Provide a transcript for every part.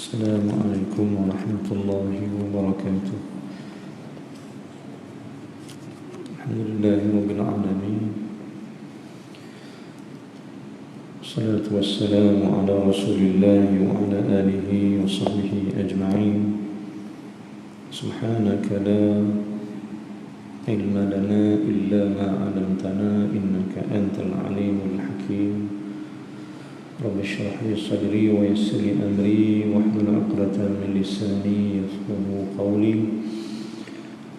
Assalamualaikum warahmatullahi wabarakatuh. Alhamdulillahirabbil alamin. Wassalatu wassalamu ala Rasulillah wa ala alihi wa sahbihi ajma'in. Subhanaka la ilma lana illa ma 'allamtana innaka antal alimul hakim. Rabbi shrah li sadri wa yassir li amri wahlul 'uqdatam min lisani yafqahu qawli.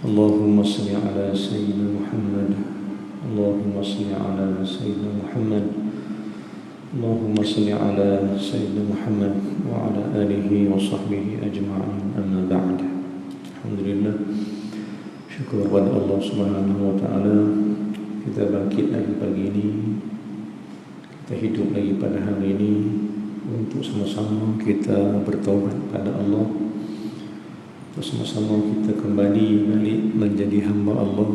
Allahumma salli ala sayyidina Muhammad. Allahumma salli ala sayyidina Muhammad. Allahumma salli ala sayyidina Muhammad wa ala alihi wa sahbihi ajma'in. Amma ba'd. Alhamdulillah, syukur kepada Allah Subhanahu wa taala, kita bangkit lagi pagi ini. Kita hidup lagi pada hari ini untuk sama-sama kita bertaubat pada Allah, untuk sama-sama kita kembali balik menjadi hamba Allah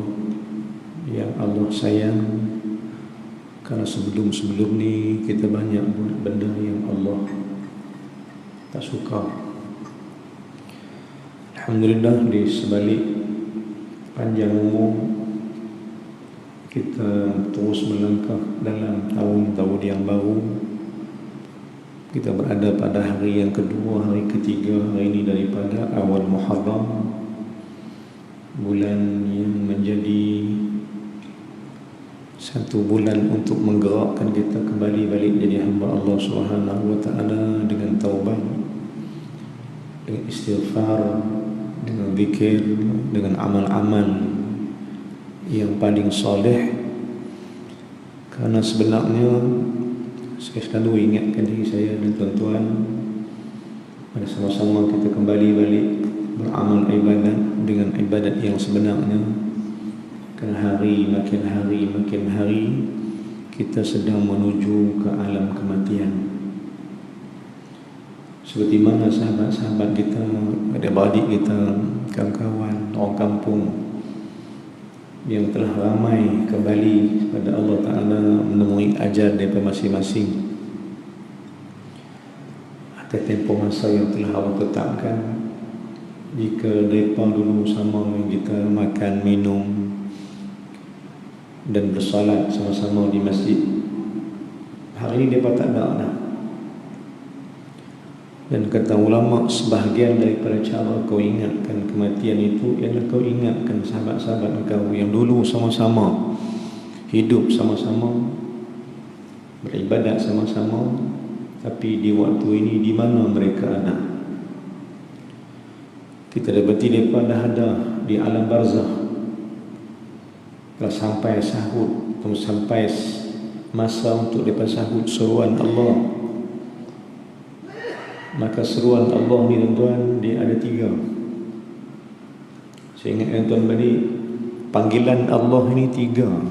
yang Allah sayang. Karena sebelum-sebelum ni kita banyak buat benda yang Allah tak suka. Alhamdulillah, di sebalik panjang umur kita terus melangkah dalam tahun-tahun yang baru. Kita berada pada hari yang kedua, hari ketiga hari ini daripada awal Muharram, bulan yang menjadi satu bulan untuk menggerakkan kita kembali balik jadi hamba Allah Subhanahu wa taala dengan taubat, dengan istighfar, dengan zikir, dengan amal-amal yang paling soleh. Karena sebenarnya saya selalu ingatkan diri saya dan tuan-tuan, pada sama-sama kita kembali balik beramal ibadat dengan ibadat yang sebenarnya. Kerana hari makin hari kita sedang menuju ke alam kematian. Seperti mana sahabat-sahabat kita, adik-adik kita, kawan-kawan, orang kampung yang telah ramai kembali kepada Allah Ta'ala menemui ajal daripada masing-masing atas tempoh masa yang telah Allah tetapkan. Jika mereka dulu sama kita makan, minum dan bersolat sama-sama di masjid, hari ini mereka tak ada dah. Dan kata ulama, sebahagian daripada cara kau ingatkan kematian itu ialah kau ingatkan sahabat-sahabat kau yang dulu sama-sama hidup sama-sama, beribadat sama-sama, tapi di waktu ini di mana mereka ada. Kita dapati mereka dah ada di alam barzakh. Kalau sampai sahut, sampai masa untuk mereka sahut seruan Allah, maka seruan Allah ni tuan-tuan, dia ada 3. Saya ingatkan tuan balik, panggilan Allah ni 3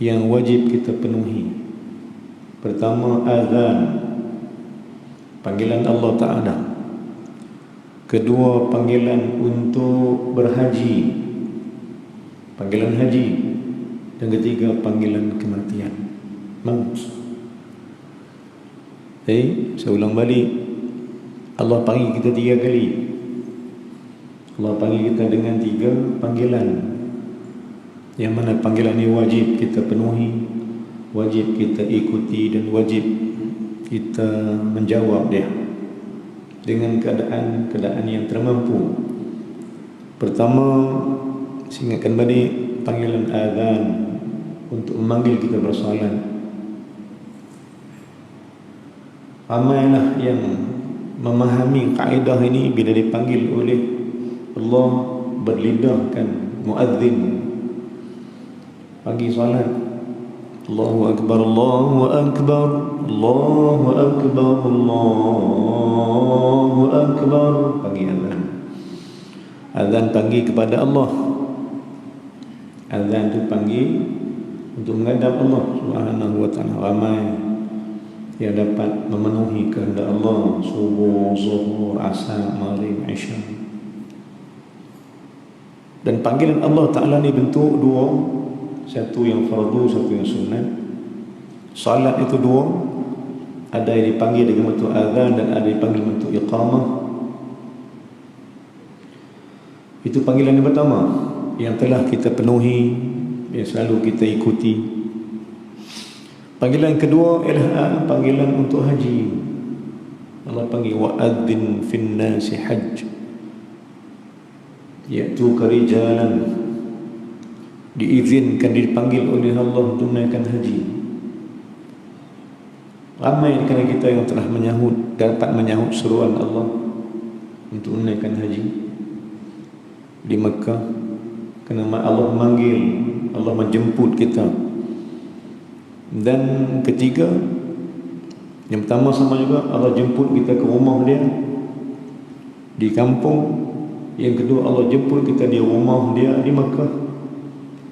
yang wajib kita penuhi. Pertama, azan, panggilan Allah Ta'ala. Kedua, panggilan untuk berhaji, panggilan haji. Dan ketiga, panggilan kematian, maut. Saya ulang balik, Allah panggil kita 3 kali. Allah panggil kita dengan 3 panggilan, yang mana panggilan ini wajib kita penuhi, wajib kita ikuti, dan wajib kita menjawab dia dengan keadaan yang termampu. Pertama, saya ingatkan balik panggilan azan untuk memanggil kita bersolat. Ramailah yang memahami kaedah ini bila dipanggil oleh Allah, berlidahkan muadzin pagi solat, Allahu Akbar, Allahu Akbar, Allahu Akbar, Allahu Akbar, pagi azan. Azan panggil kepada Allah. Azan tu panggil untuk menghadap Allah Subhanahu wa taala. Ramai yang dapat memenuhi kehendak Allah, subuh, zuhur, asar, maghrib, isya. Dan panggilan Allah Ta'ala ni bentuk 2, satu yang fardu, satu yang sunat. Salat itu 2, Ada yang dipanggil dengan bentuk azan dan ada yang dipanggil bentuk iqamah. Itu panggilan yang pertama yang telah kita penuhi, yang selalu kita ikuti. Panggilan yang kedua ialah panggilan untuk haji. Allah panggil wa'adzin fin nasi hajj ya'tuka rijalan. Diizinkan, dipanggil oleh Allah untuk menaikkan haji. Ramai kerana kita yang telah dapat menyahut seruan Allah untuk menaikkan haji di Mekah, kerana Allah memanggil, Allah menjemput kita. Dan ketiga, yang pertama sama juga, Allah jemput kita ke rumah dia di kampung. Yang kedua, Allah jemput kita di rumah dia di Mekah.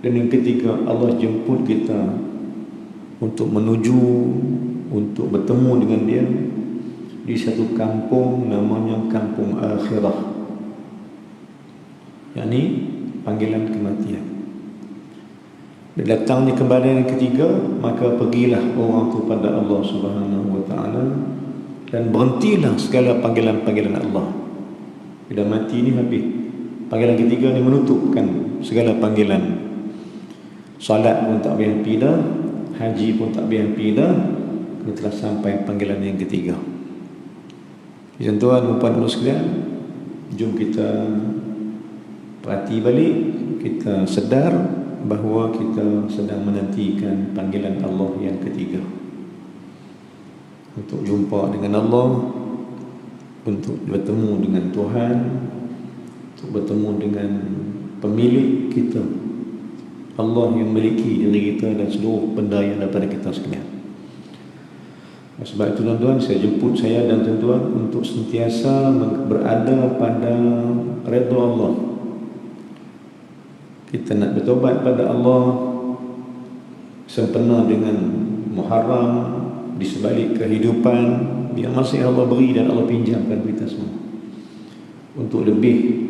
Dan yang ketiga, Allah jemput kita untuk untuk bertemu dengan dia di satu kampung namanya kampung akhirah, yakni panggilan kematian. Bila datangnya kembali yang ketiga, maka pergilah orang itu pada Allah Subhanahu wa ta'ala dan berhentilah segala panggilan-panggilan Allah. Bila mati ini habis. Panggilan ketiga ni menutupkan segala panggilan. Salat pun tak payah pindah, haji pun tak payah pindah. Kita telah sampai panggilan yang ketiga. Tuan-tuan dan puan-puan sekalian, jom kita perhati balik, kita sedar bahawa kita sedang menantikan panggilan Allah yang ketiga. Untuk jumpa dengan Allah, untuk bertemu dengan Tuhan, untuk bertemu dengan pemilik kita, Allah yang memiliki diri kita dan seluruh benda yang daripada kita sekalian. Sebab itu tuan-tuan, saya jemput saya dan tuan-tuan untuk sentiasa berada pada redha Allah. Kita nak bertobat pada Allah sempena dengan Muharram, di sebalik kehidupan yang masih Allah beri dan Allah pinjamkan kita semua, untuk lebih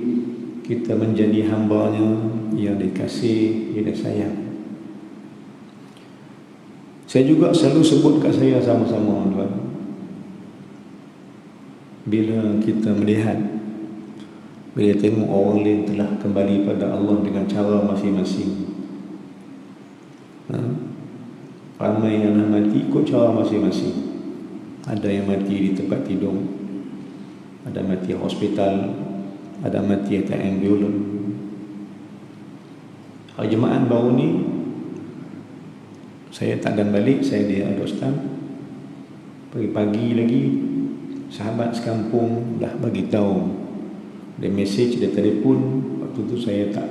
kita menjadi hamba-Nya yang dikasihi, yang disayang. Saya juga selalu sebut kat saya sama-sama tuan, bila kita melihat, bila tengok orang lain telah kembali pada Allah dengan cara masing-masing. Ramai yang mati ikut cara masing-masing. Ada yang mati di tempat tidur, ada mati hospital, ada mati atas ambulan. Hari Jumaat baru ni saya takkan balik, saya di Al-Ustaz. Pagi-pagi lagi sahabat sekampung dah bagi tahu, dia mesej, dia telefon. Waktu tu saya tak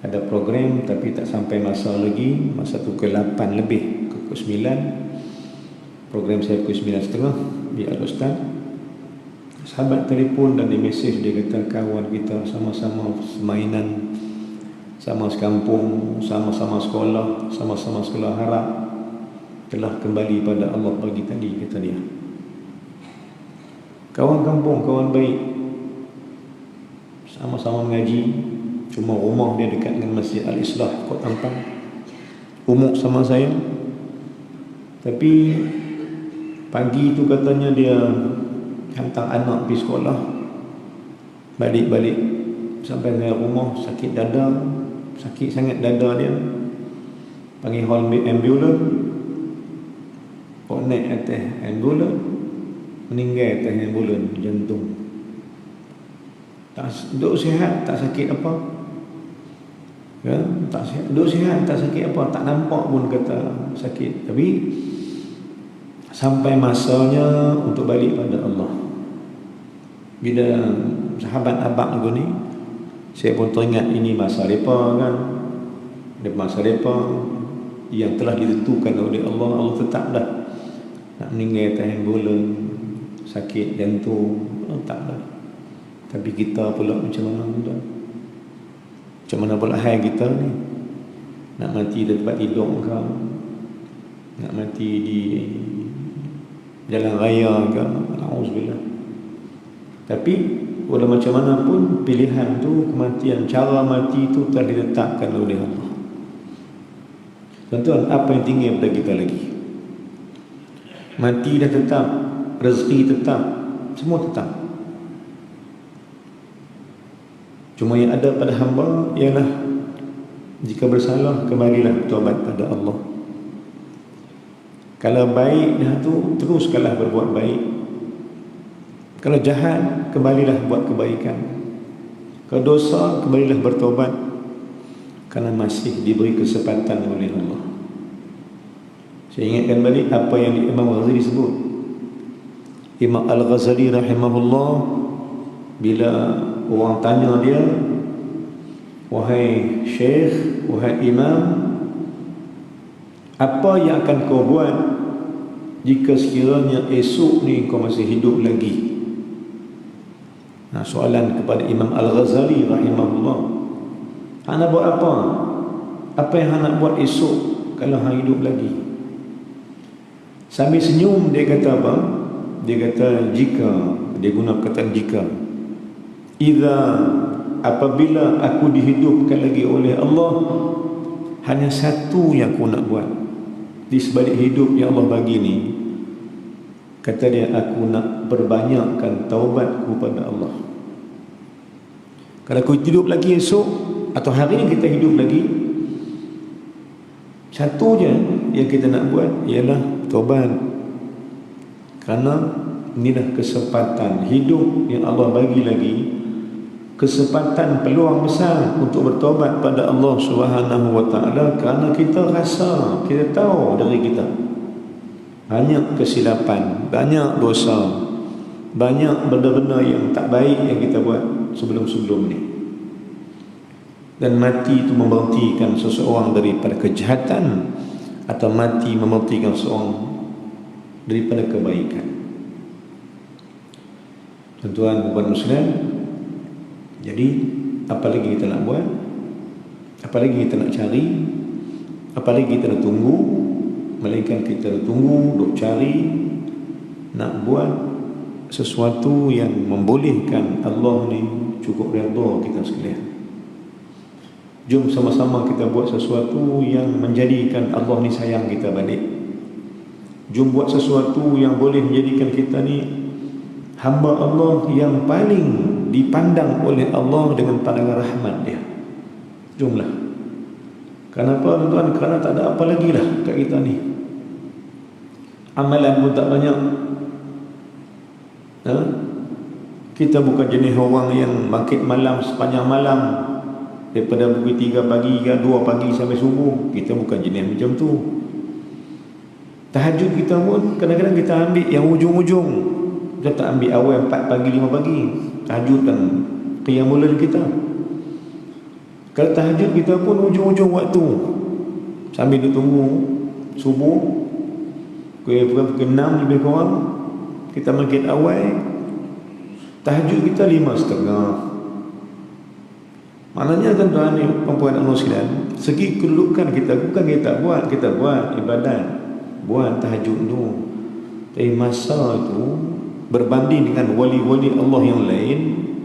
ada program, tapi tak sampai masa lagi, masa tu ke 8 lebih, ke 9. Program saya ke 9.30 di Al-Ustaz. Sahabat telefon dan dia mesej, dia kata kawan kita sama-sama semainan, sama sekampung, sama-sama sekolah, sama-sama sekolah harap, telah kembali pada Allah pagi tadi, kata dia. Kawan kampung, kawan baik, sama-sama mengaji, cuma rumah dia dekat dengan Masjid Al-Islah Kota Ampang, umur sama saya. Tapi pagi tu katanya dia hantar anak pergi sekolah, balik-balik sampai ke rumah sakit dada, sakit sangat dada dia, panggil hall ambulan, naik atas ambulan, meninggal atas ambulan, jantung. Tak duduk sihat, tak sakit apa, ya, tak sihat, duduk sihat, tak sakit apa, tak nampak pun kata sakit. Tapi sampai masanya untuk balik pada Allah. Bila sahabat abang aku ni, saya pun teringat ini masa mereka kan, masa mereka yang telah ditentukan oleh Allah. Allah tetap dah nak meninggal atas ambulan, sakit jantung, tak dah. Tapi kita pula macam mana tuan? Macam mana pula hai kita ni? Nak mati di tempat tidur ke? Nak mati di jalan raya ke? Auzubillah. Tapi walau macam mana pun, pilihan tu, kematian, cara mati tu telah diletakkan oleh Allah. Tuan-tuan, apa yang tinggal pada kita lagi? Mati dah tetap, rezeki tetap, semua tetap. Cuma yang ada pada hamba ialah jika bersalah, kembalilah bertaubat pada Allah. Kalau baik dah tu, teruskanlah berbuat baik. Kalau jahat, kembalilah buat kebaikan. Kalau dosa, kembalilah bertaubat, kerana masih diberi kesempatan oleh Allah. Saya ingatkan balik apa yang Imam Ghazali sebut. Imam Al-Ghazali rahimahullah, bila orang tanya dia, wahai Syekh, wahai Imam, apa yang akan kau buat jika sekiranya esok ni kau masih hidup lagi? Nah, soalan kepada Imam Al-Ghazali rahimahullah. Hang nak buat apa? Apa yang hang nak buat esok kalau hang hidup lagi? Sambil senyum dia kata apa? Dia kata jika, dia guna kata jika. Apabila aku dihidupkan lagi oleh Allah, hanya satu yang aku nak buat di sebalik hidup yang Allah bagi ni. Kata dia, aku nak perbanyakkan taubatku pada Allah. Kalau aku hidup lagi esok atau hari ni kita hidup lagi, satu je yang kita nak buat ialah taubat. Kerana inilah kesempatan hidup yang Allah bagi lagi, kesempatan peluang besar untuk bertaubat pada Allah Subhanahu wa taala, kerana kita rasa, kita tahu dari kita banyak kesilapan, banyak dosa, banyak benda-benda yang tak baik yang kita buat sebelum-sebelum ni. Dan mati itu memerhentikan seseorang daripada kejahatan, atau mati memerhentikan seseorang daripada kebaikan. Tuan-tuan dan muslim, jadi apa lagi kita nak buat? Apa lagi kita nak cari? Apa lagi kita nak tunggu? Melainkan kita nak tunggu, duk cari, nak buat sesuatu yang membolehkan Allah ni cukup redha kita sekalian. Jom sama-sama kita buat sesuatu yang menjadikan Allah ni sayang kita balik. Jom buat sesuatu yang boleh menjadikan kita ni hamba Allah yang paling dipandang oleh Allah dengan pandangan rahmat dia. Jomlah. Kenapa tuan-tuan? Kerana tak ada apa lagi lah kat kita ni. Amalan pun tak banyak. Kita bukan jenis orang yang bangkit malam sepanjang malam, daripada pukul 3 pagi ke 2 pagi sampai subuh. Kita bukan jenis macam tu. Tahajud kita pun kadang-kadang kita ambil yang ujung-ujung. Kita tak ambil awal 4 pagi 5 pagi. Tahajud dan qiyamul lail kita. Kalau tahajud kita pun ujung-ujung waktu, sambil dia tunggu subuh, pukul 6 lebih kurang kita bangkit awal. Tahajud kita 5.30. Maknanya tuan-tuan ni, perempuan Allah sekalian, segi kedudukan kita bukan kita buat ibadat, buat tahajud tu. Tapi masa itu berbanding dengan wali-wali Allah yang lain,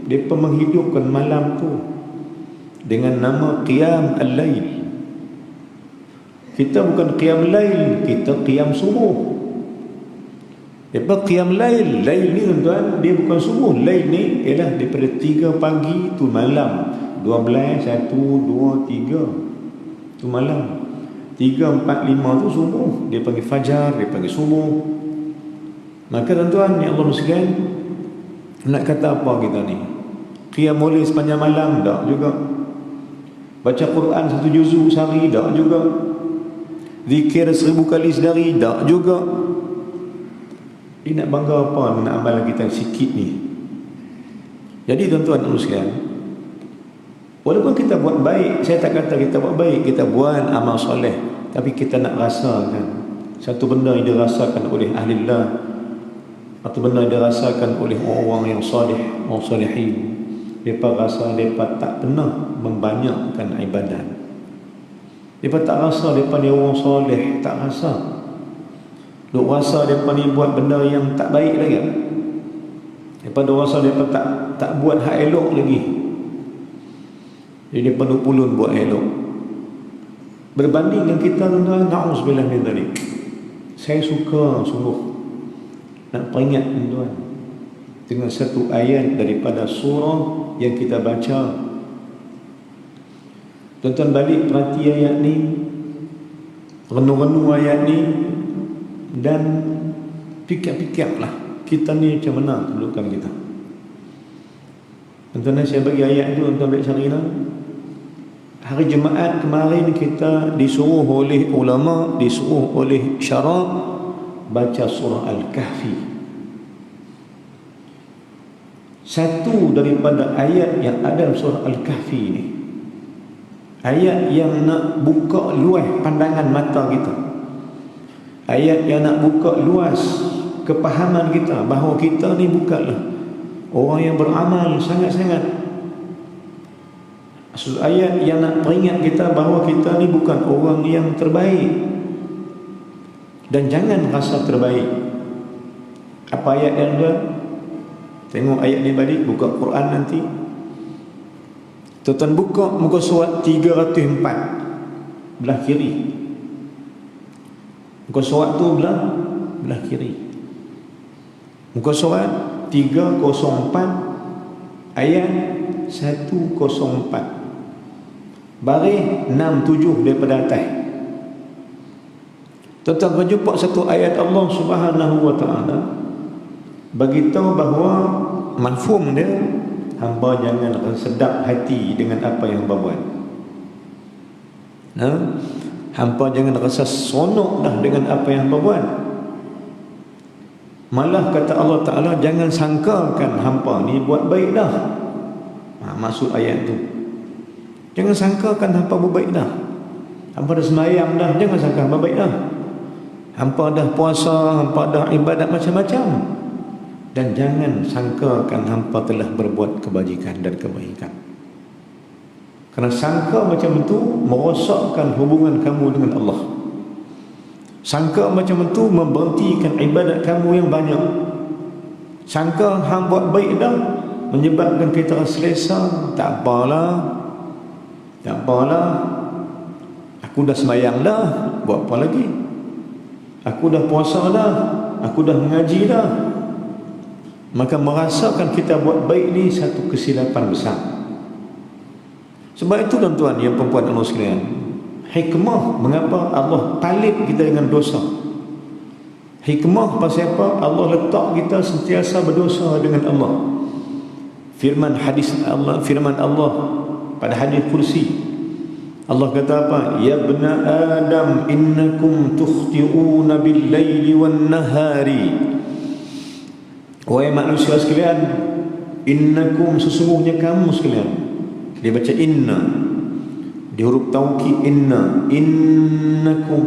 mereka menghidupkan malam tu dengan nama qiyam al-lail. Kita bukan qiyam lail, kita qiyam subuh. Mereka qiyam lail. Lail ni tuan-tuan, dia bukan subuh. Lail ni ialah daripada 3 pagi tu malam, 12, 1, 2, 3 tu malam, 3, 4, 5 tu subuh. Dia panggil fajar, dia panggil subuh. Maka tuan-tuan yang Allah sekalian, nak kata apa kita ni? Qiyamul lail sepanjang malam tak juga. Baca Quran 1 juzuk sehari tak juga. Zikir 1000 kali sehari tak juga. Dia nak bangga apa dengan amalan kita sikit ni? Jadi tuan-tuan dan sekalian, walaupun kita buat baik, saya tak kata kita buat baik, kita buat amal soleh, tapi kita nak rasakan satu benda yang dirasakan oleh ahlillah, atau benda yang dirasakan oleh orang-orang yang soleh, orang solehin. Mereka rasa mereka tak pernah membanyakkan ibadat. Mereka tak rasa mereka ni orang soleh, tak rasa. Duk rasa mereka ni buat benda yang tak baik lagi. Mereka duk rasa mereka tak buat hak elok lagi. Jadi mereka duk pulun buat elok. Berbanding dengan kita tuan-tuan, na'udzubillah min dzalik. Saya suka sungguh Nak peringat tuan dengan satu ayat daripada surah yang kita baca. Tuan-tuan balik perhati ayat ni, renung-renung ayat ni, dan fikir-fikirlah kita ni macam mana kedudukan kita. Tuan-tuan, saya bagi ayat tu, tuan-tuan balik cari lah. Hari Jumaat kemarin kita disuruh oleh ulama, disuruh oleh syarak baca surah Al-Kahfi. Satu daripada ayat yang ada dalam surah Al-Kahfi ni, ayat yang nak buka luas pandangan mata kita, ayat yang nak buka luas kepahaman kita bahawa kita ni bukanlah orang yang beramal sangat-sangat. Ayat yang nak peringat kita bahawa kita ni bukan orang yang terbaik, dan jangan rasa terbaik. Apa ayat yang ada? Tengok ayat ni balik, buka Quran nanti. Tuan-tuan buka muka surat 304 belah kiri. Muka surat tu belah kiri. Muka surat 304 ayat 104. Baris 67 daripada atas. Tuan-tuan akan jumpa satu ayat Allah Subhanahu wa taala beritahu bahawa mafhum dia, hamba jangan sedap hati dengan apa yang hamba buat. Hamba jangan rasa seronok dah dengan apa yang hamba buat. Malah kata Allah Ta'ala, jangan sangkakan hamba ni buat baik dah. Maksud ayat tu, jangan sangkakan hamba berbaik dah. Hamba dah sembahyang dah, jangan sangka hamba baik dah. Hamba dah puasa, hamba dah ibadat macam-macam, dan jangan sangkakan hamba telah berbuat kebajikan dan kebaikan. Kerana sangka macam itu merosakkan hubungan kamu dengan Allah. Sangka macam itu memberhentikan ibadat kamu yang banyak. Sangka hang buat baik dah menyebabkan kita selesa. Tak apalah, aku dah sembahyang dah, buat apa lagi? Aku dah puasa dah, aku dah mengaji dah. Maka merasakan kita buat baik ni satu kesilapan besar. Sebab itu tuan-tuan yang perempuan Allah sekalian, hikmah mengapa Allah palit kita dengan dosa. Hikmah pasal apa? Allah letak kita sentiasa berdosa dengan Allah. Firman Allah pada hadis kursi, Allah kata apa? Ya bna Adam innakum tukhti'una bil-laili wan-nahari. Wahai manusia sekalian, innakum, sesungguhnya kamu sekalian. Dia baca inna, di huruf taukid inna, innakum,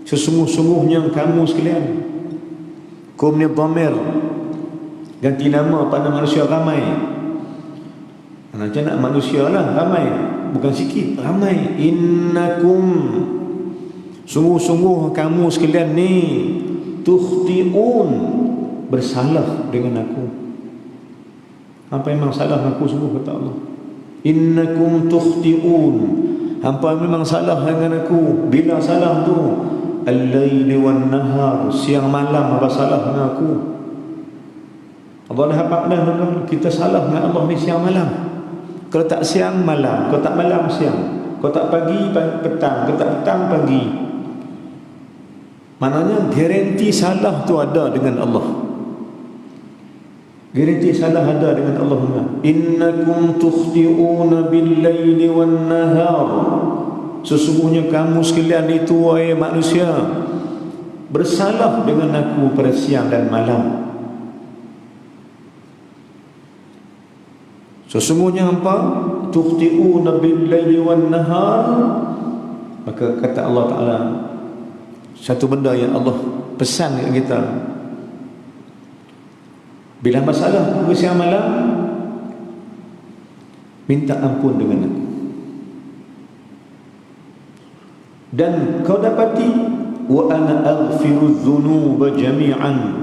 sesungguhnya kamu sekalian. Kum ni dhamir, ganti nama pada manusia ramai. Macam nak manusia lah ramai, bukan sikit, ramai. Innakum, sungguh-sungguh kamu sekalian ni, tukhti'un, bersalah dengan aku. Hampa memang salah dengan aku sungguh, kata Allah. Innakum tukhti'un, hampa memang salah dengan aku. Bila salah tu? Al-laili wan-nahar, siang malam hampa salah dengan aku. Allah dah hafal dah, kita salah dengan Allah ni siang malam. Kalau tak siang malam, kalau tak malam siang, kalau tak pagi petang, kalau tak petang pagi. Maknanya garanti salah tu ada dengan Allah. Garanti salah ada dengan Allah. Innakum tukhti'una bil-laili wan-nahar, sesungguhnya kamu sekalian itu wahai manusia bersalah dengan aku pada siang dan malam. Sesungguhnya apa? Tukhti'una bil-laili wan-nahar. Maka kata Allah Ta'ala, satu benda yang Allah pesan kepada kita, bila masalah aku siang malam, minta ampun dengan aku. Dan kau dapati wa ana aghfiru dzunuba jami'an,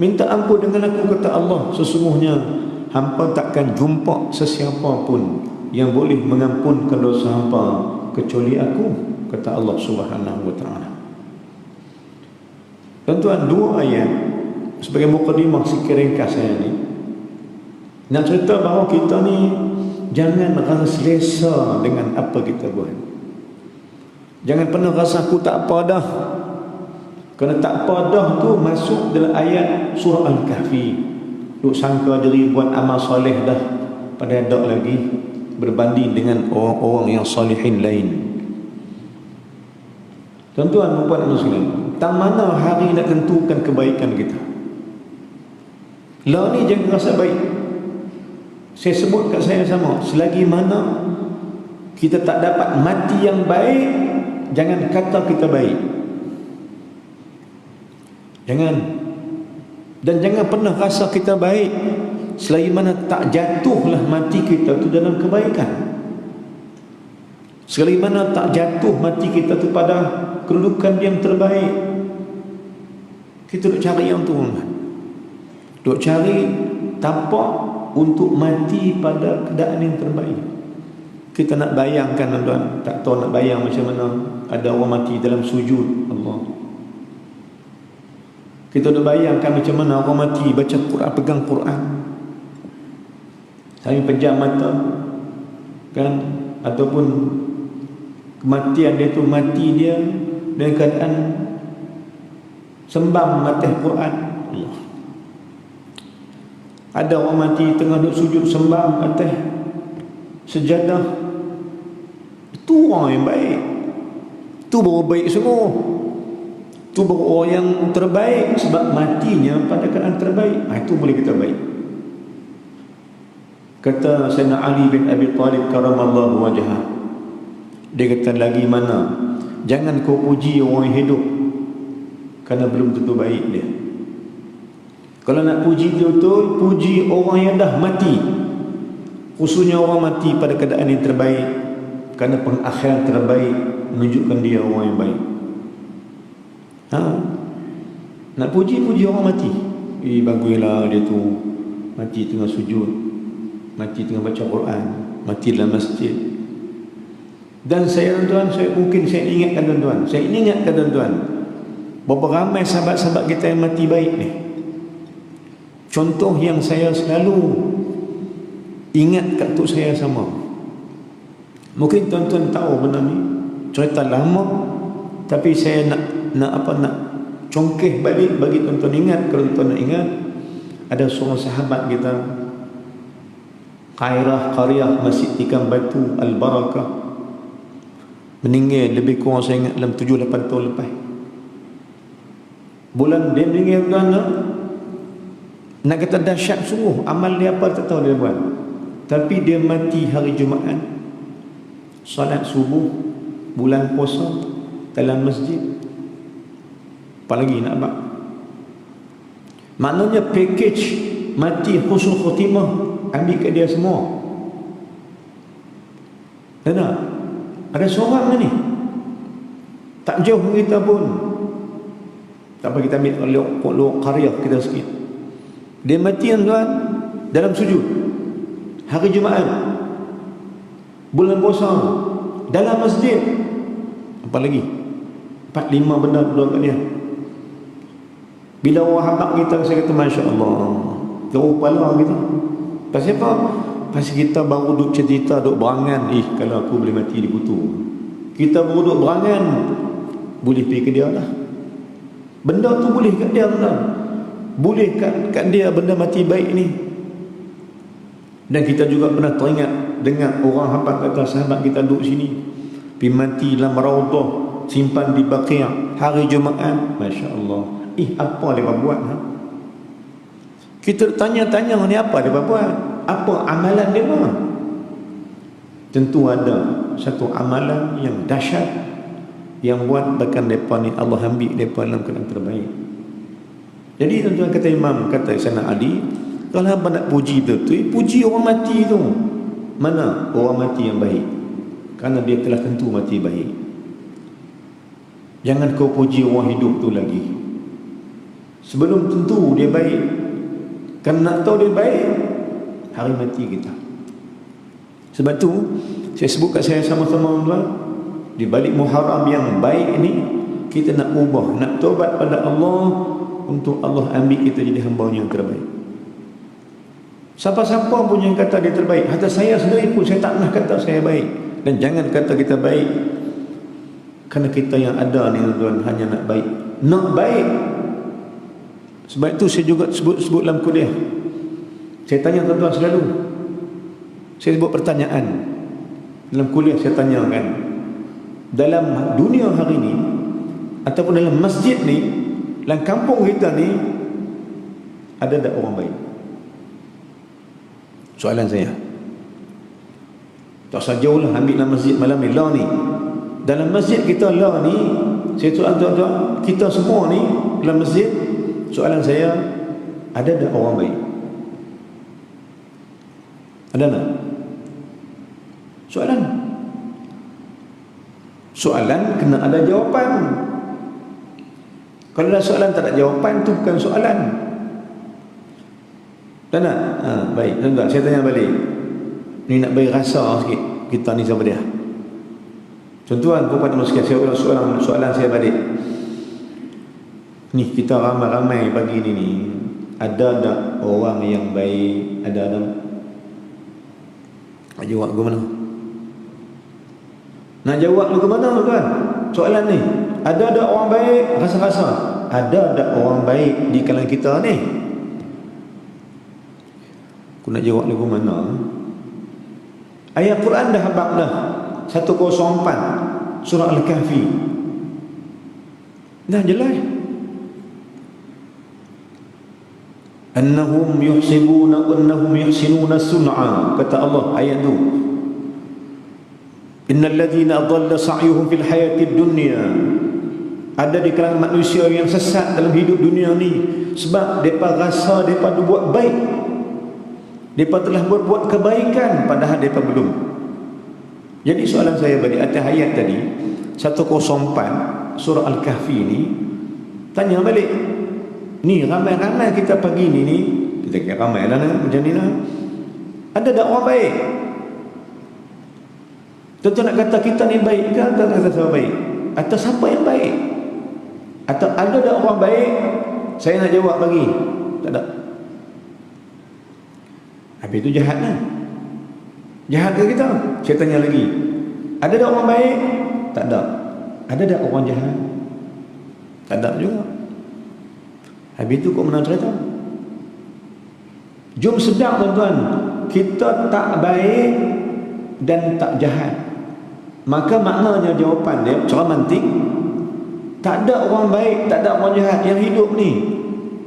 minta ampun dengan aku, kata Allah, sesungguhnya hampa takkan jumpa sesiapa pun yang boleh mengampunkan dosa hampa kecuali aku, kata Allah Subhanahu wa taala. Tuan-tuan, dua ayat sebagai mukadimah sikit ringkas saya ni, nak cerita bahawa kita ni jangan rasa selesa dengan apa kita buat. Jangan pernah rasa aku tak apa dah. Kerana tak apa dah tu masuk dalam ayat surah Al-Kahfi. Duk sangka diri buat amal soleh dah, pada tak lagi berbanding dengan orang-orang yang salihin lain. Tuan-tuan dan puan muslim, tak mana hari nak tentukan kebaikan kita. Lah ni jangan rasa baik. Saya sebut kat saya sama, selagi mana kita tak dapat mati yang baik, jangan kata kita baik. Jangan. Dan jangan pernah rasa kita baik selagi mana tak jatuhlah mati kita tu dalam kebaikan. Selagi mana tak jatuh mati kita tu pada kedudukan yang terbaik, kita duk cari yang tu, duk cari tapak untuk mati pada keadaan yang terbaik. Kita nak bayangkan tuan, tak tahu nak bayang macam mana ada orang mati dalam sujud Allah. Kita nak bayangkan macam mana orang mati baca Quran, pegang Quran sambil pejam mata kan, ataupun kematian dia tu mati dia dalam keadaan sembam atas Quran Allah. Ada orang mati tengah duduk sujud sembam atas sejadah. Itu orang yang baik. Itu baru baik sungguh. Itu baru orang yang terbaik, sebab matinya pada keadaan terbaik. Itu boleh kita baik. Kata Sayyidina Ali bin Abi Talib karamallahu wajhah, dia kata lagi mana, jangan kau puji orang yang hidup, kerana belum tentu baik dia. Kalau nak puji betul, puji orang yang dah mati, khususnya orang mati pada keadaan yang terbaik, kerana pengakhiran terbaik menunjukkan dia orang yang baik. Nak puji orang mati, baguslah dia tu mati tengah sujud, mati tengah baca Quran, mati dalam masjid. Dan saya tuan-tuan, saya ingatkan tuan-tuan, berapa ramai sahabat-sahabat kita yang mati baik ni. Contoh yang saya selalu ingat kat tok saya sama. Mungkin tuan-tuan tahu benda ni, cerita lama, tapi saya nak congkeh balik bagi tuan-tuan ingat. Kalau tuan-tuan nak ingat, ada seorang sahabat kita, Qaryah Masjid Tikam Batu Al-Barakah, meninggal lebih kurang saya ingat dalam 7-8 tahun lepas. Bulan dia meninggal tuan, nak kata dahsyat sungguh, amal dia apa tak tahu dia buat. Tapi dia mati hari Jumaat, salat subuh, bulan puasa, dalam masjid. Apa lagi nak buat? Maknanya package mati husnul khatimah ambil kat dia semua. Ada seorang ni tak jauh kita pun, tak apa, kita ambil lok Qaryah kita sikit. Dia mati tuan dalam sujud hari Jumaat, bulan puasa, dalam masjid. Apa lagi? 4-5 benda berdoa kat dia. Bila orang habaq kita, saya kata Masya Allah, jauh pala kita. Pasal apa? Pasal kita baru duduk cerita, duduk berangan, kalau aku boleh mati di kutu. Kita baru duduk berangan, boleh pergi ke dia lah. Benda tu boleh kat dia tuan. Boleh kat dia benda mati baik ni. Dan kita juga pernah teringat dengan orang habaq kata sahabat kita duduk sini, pergi mati dalam raudhah, simpan di Baqi' hari Jumaat. Masya Allah, apa dia buat? Kita tanya-tanya ni apa dia buat, apa amalan dia buat. Tentu ada satu amalan yang dahsyat yang buat bahkan mereka ni Allah ambil mereka dalam keadaan terbaik. Jadi tuan-tuan, kata Imam, kata Sayyidina Ali, kalau hamba nak puji betul, puji orang mati tu. Mana orang mati yang baik? Kerana dia telah tentu mati baik. Jangan kau puji orang hidup tu lagi, sebelum tentu dia baik. Kan nak tahu dia baik hari mati kita. Sebab tu saya sebut kat saya sama-sama tuan, di balik Muharram yang baik ni, kita nak ubah, nak taubat pada Allah, untuk Allah ambil kita jadi hamba-Nya yang terbaik. Siapa-siapa pun yang kata dia terbaik, hatta saya sendiri pun saya tak pernah kata saya baik. Dan jangan kata kita baik, kerana kita yang ada ni tuan hanya nak baik. Nak baik. Sebab itu saya juga sebut dalam kuliah. Saya tanya tuan-tuan selalu. Saya buat pertanyaan dalam kuliah, saya tanyakan, dalam dunia hari ni ataupun dalam masjid ni, dalam kampung kita ni, ada tak orang baik? Soalan saya. Tak usah jauh lah, ambil dalam masjid malam ni, lah ni. Dalam masjid kita lah ni, saya soalan tuan-tuan, kita semua ni dalam masjid, soalan saya, ada tak orang baik? Ada tak? Soalan kena ada jawapan. Kalau ada soalan tak ada jawapan, tu bukan soalan. Tak nak? Baik, tuan-tuan, saya tanya balik. Ni nak bagi rasa sikit kita ni sama dia. Tuan-tuan, puan dan sekalian, saya ulang soalan saya balik. Ni kita ramai-ramai pagi ni, ada tak orang yang baik? Ada tak? Nak jawab ke mana? Nak jawab ke mana tuan? Soalan ni, ada tak orang baik? Rasa-rasa ada tak orang baik di kalangan kita ni? Aku nak jawab ke mana? Ayat Quran dah habaq dah, 104 surah Al-Kahfi. Dah jelas. Annahum yuhsibuna annahum yuhsinuna sun'a, kata Allah ayat tu. Innal ladzina dhalla sa'yuhum fil hayatid dunya, ada di kalangan manusia yang sesat dalam hidup dunia ni sebab depa rasa depa buat baik, depa telah berbuat kebaikan padahal depa belum. Jadi soalan saya balik atas ayat tadi 104 surah Al-Kahfi ni, tanya balik. Ni ramai-ramai kita pagi ni kita kira ramai lah macam ni lah. Ada tak orang baik? Tentu nak kata kita ni baik ke? Atau kata siapa baik? Atau siapa yang baik? Atau ada tak orang baik? Saya nak jawab bagi, tak ada. Habis itu jahat lah. Jahat ke kita? Saya tanya lagi, ada tak orang baik? Tak ada. Ada tak orang jahat? Tak ada juga. Habis itu kau mana cerita? Jom sedar tuan-tuan, kita tak baik dan tak jahat. Maka maknanya jawapan dia cara mantik, tak ada orang baik, tak ada orang jahat. Yang hidup ni,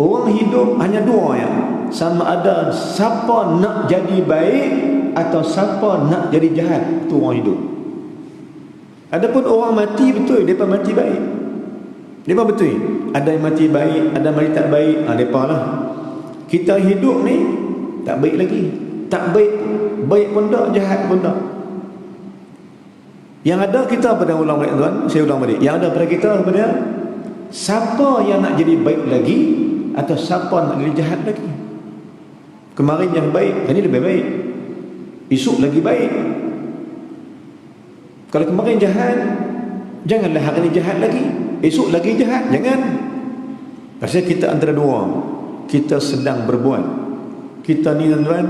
orang hidup hanya dua ya. Sama ada siapa nak jadi baik atau siapa nak jadi jahat, tu orang hidup. Adapun orang mati, betul depa mati baik, depa betul ada yang mati baik, ada yang mati tak baik, depa lah. Kita hidup ni tak baik lagi, tak baik, baik pun tak, jahat pun tak. Yang ada kita pada ulang balik tuan, saya ulang balik, yang ada pada kita pada siapa yang nak jadi baik lagi atau siapa nak jadi jahat lagi. Kemarin yang baik, hari ini lebih baik, esok lagi baik. Kalau kemarin jahat, janganlah hari ini jahat lagi, esok lagi jahat, jangan. Pasal kita antara dua, kita sedang berbuat. Kita ni tuan-tuan,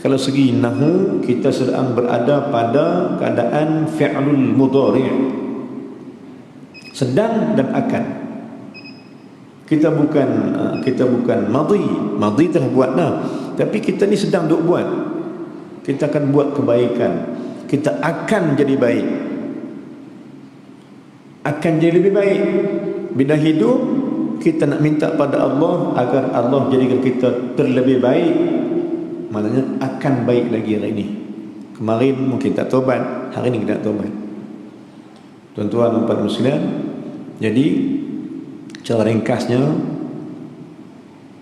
kalau segi nahu, kita sedang berada pada keadaan fi'lul mudhari', sedang dan akan. Kita bukan madhi telah buat dah, tapi kita ni sedang duk buat. Kita akan buat kebaikan, kita akan jadi baik, akan jadi lebih baik. Bila hidup, kita nak minta pada Allah agar Allah jadikan kita terlebih baik. Maknanya akan baik lagi hari ini. Kemarin mungkin tak taubat, hari ini kita nak taubat. Tuan-tuan dan puan muslimin, jadi cara ringkasnya,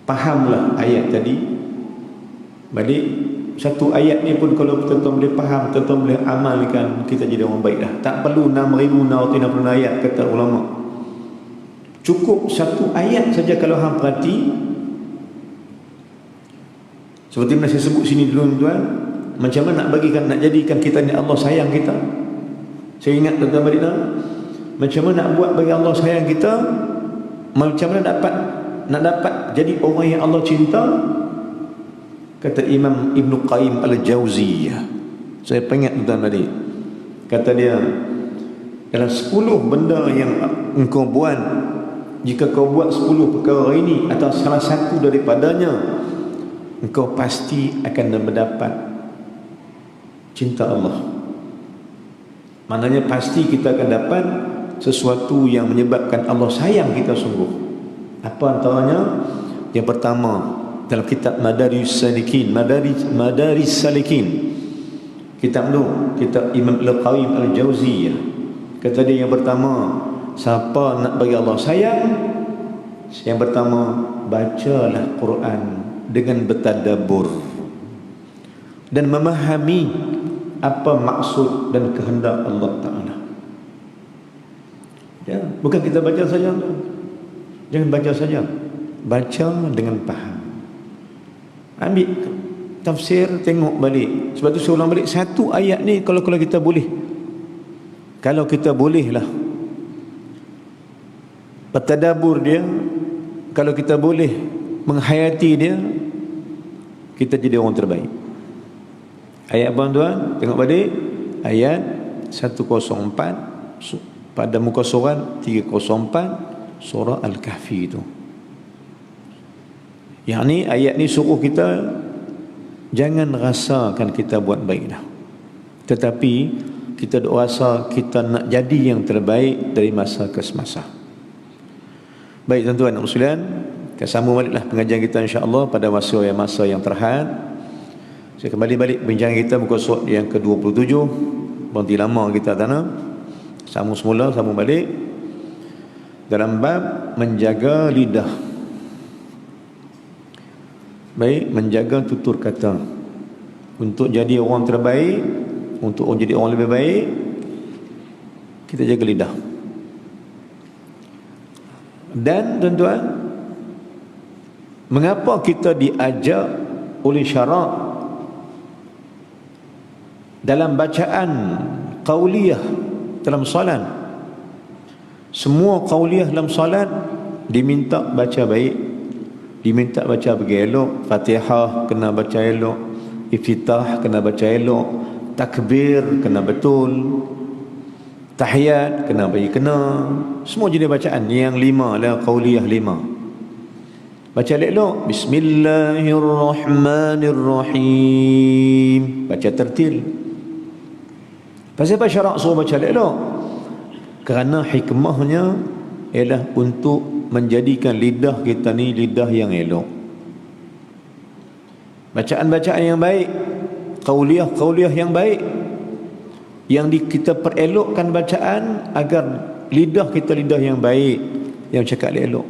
fahamlah ayat tadi. Balik satu ayat ni pun kalau tuan-tuan boleh faham, tuan-tuan boleh amalkan, kita jadi orang baik dah. Tak perlu 6,660 ayat kata ulama. Cukup satu ayat saja kalau hang perhati. Seperti mana saya sebut sini dulu tuan, macam mana nak jadikan kita ni Allah sayang kita. Saya ingat tuan-tuan balik dah, macam mana nak buat bagi Allah sayang kita, macam mana dapat nak dapat jadi orang yang Allah cinta, kata Imam Ibn Qayyim Al-Jauziyah, saya pengat tuan tadi, kata dia, dalam 10 benda yang engkau buat, jika kau buat 10 perkara ini atau salah satu daripadanya, engkau pasti akan mendapat cinta Allah. Maknanya pasti kita akan dapat sesuatu yang menyebabkan Allah sayang kita sungguh. Apa antaranya? Yang pertama, dalam kitab Madaris Salikin, Madaris Salikin, kitab Imam Al-Qayyim Al-Jauziyah, kata dia yang pertama, siapa nak bagi Allah sayang, yang pertama, bacalah Quran dengan bertadabbur dan memahami apa maksud dan kehendak Allah Ta'ala. Ya, bukan kita baca saja, jangan baca saja, baca dengan faham. Ambil tafsir, tengok balik. Sebab tu saya ulang balik, satu ayat ni kalau kita boleh, kalau kita bolehlah bertadabbur dia, kalau kita boleh menghayati dia, kita jadi orang terbaik. Ayat apa tuan? Tengok balik ayat 104 pada muka surat 304 surah Al-Kahfi itu. Yang ni ayat ni suruh kita jangan rasakan kita buat baik dah, tetapi kita rasa kita nak jadi yang terbaik dari masa ke semasa. Baik tuan-tuan dan sekalian, kita sambung baliklah pengajian kita insya-Allah pada masa yang terhad. Saya kembali balik bincang kita muka surat yang ke-27. Berhenti lama kita tanah. Sambung semula, sambung balik dalam bab menjaga lidah. Baik, menjaga tutur kata untuk jadi orang terbaik, untuk jadi orang lebih baik, kita jaga lidah. Dan tuan-tuan, mengapa kita diajak oleh syarak dalam bacaan qauliyah dalam solat? Semua qauliyah dalam solat diminta baca baik, diminta baca bergelok. Fatihah kena baca elok, iftitah kena baca elok, takbir kena betul, tahiyat kena bagi kena, semua jenis bacaan yang 5 lah, qauliyah 5. Baca elok, Bismillahirrahmanirrahim, baca tertil. Pasal apa syarak suruh baca elok? Kerana hikmahnya ialah untuk menjadikan lidah kita ni lidah yang elok. Bacaan-bacaan yang baik, qauliyah yang baik, yang kita perelokkan bacaan agar lidah kita lidah yang baik, yang cakap elok,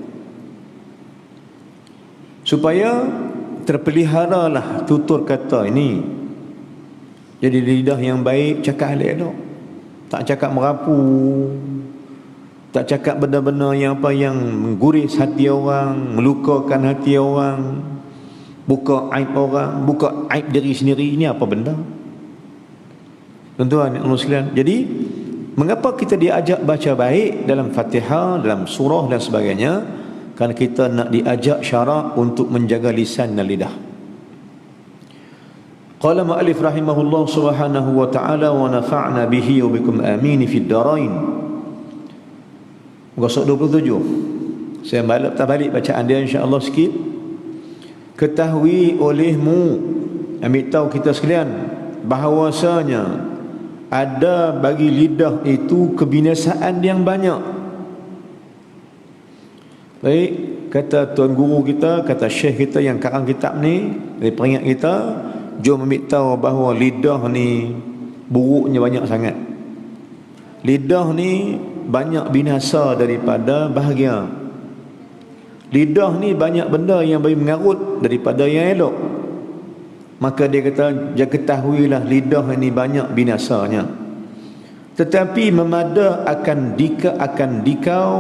supaya terpeliharalah tutur kata ini. Jadi lidah yang baik, cakap elok, tak cakap merapu, tak cakap benda-benda yang mengguris hati orang, melukakan hati orang, buka aib orang, buka aib diri sendiri. Ini apa benda? Tuan-tuan dan sekalian, jadi mengapa kita diajak baca baik dalam Fatihah, dalam surah dan sebagainya? Kerana kita nak diajak syarak untuk menjaga lisan dan lidah. Qala ma'alif rahimahullah subhanahu wa ta'ala wa nafa'na bihi wa bikum amin fid darain. Muka surat 27. Saya balik bacaan dia insya-Allah sikit. Ketahui olehmu, ambil tahu kita sekalian, bahawasanya ada bagi lidah itu kebinasaan yang banyak. Baik, kata tuan guru kita, kata syekh kita yang karang kitab ni, dia peringat kita, jom ambil tahu bahawa lidah ni buruknya banyak sangat. Lidah ni banyak binasa daripada bahagia. Lidah ni banyak benda yang boleh mengarut daripada yang elok. Maka dia kata, jangan ketahuilah lidah ini banyak binasanya, tetapi memada akan dikau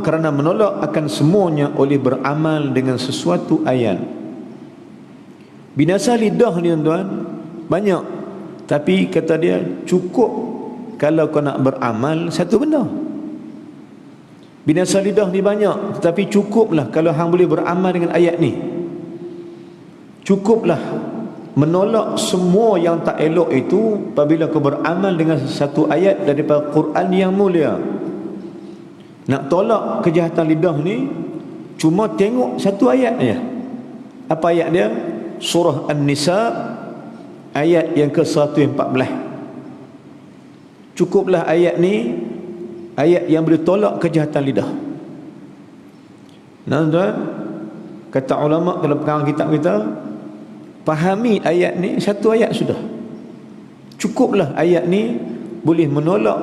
kerana menolak akan semuanya oleh beramal dengan sesuatu ayat. Binasa lidah ni tuan-tuan banyak, tapi kata dia cukup kalau kau nak beramal satu benda. Binasa lidah ni banyak, tetapi cukuplah kalau hang boleh beramal dengan ayat ni. Cukuplah menolak semua yang tak elok itu apabila kau beramal dengan satu ayat daripada Quran yang mulia. Nak tolak kejahatan lidah ni, cuma tengok satu ayat saja. Apa ayat dia? Surah An-Nisa ayat yang ke-114. Cukuplah ayat ni, ayat yang boleh tolak kejahatan lidah. Nah, tuan, kata ulama dalam pengarang kitab kita, fahami ayat ni, satu ayat sudah. Cukuplah ayat ni boleh menolak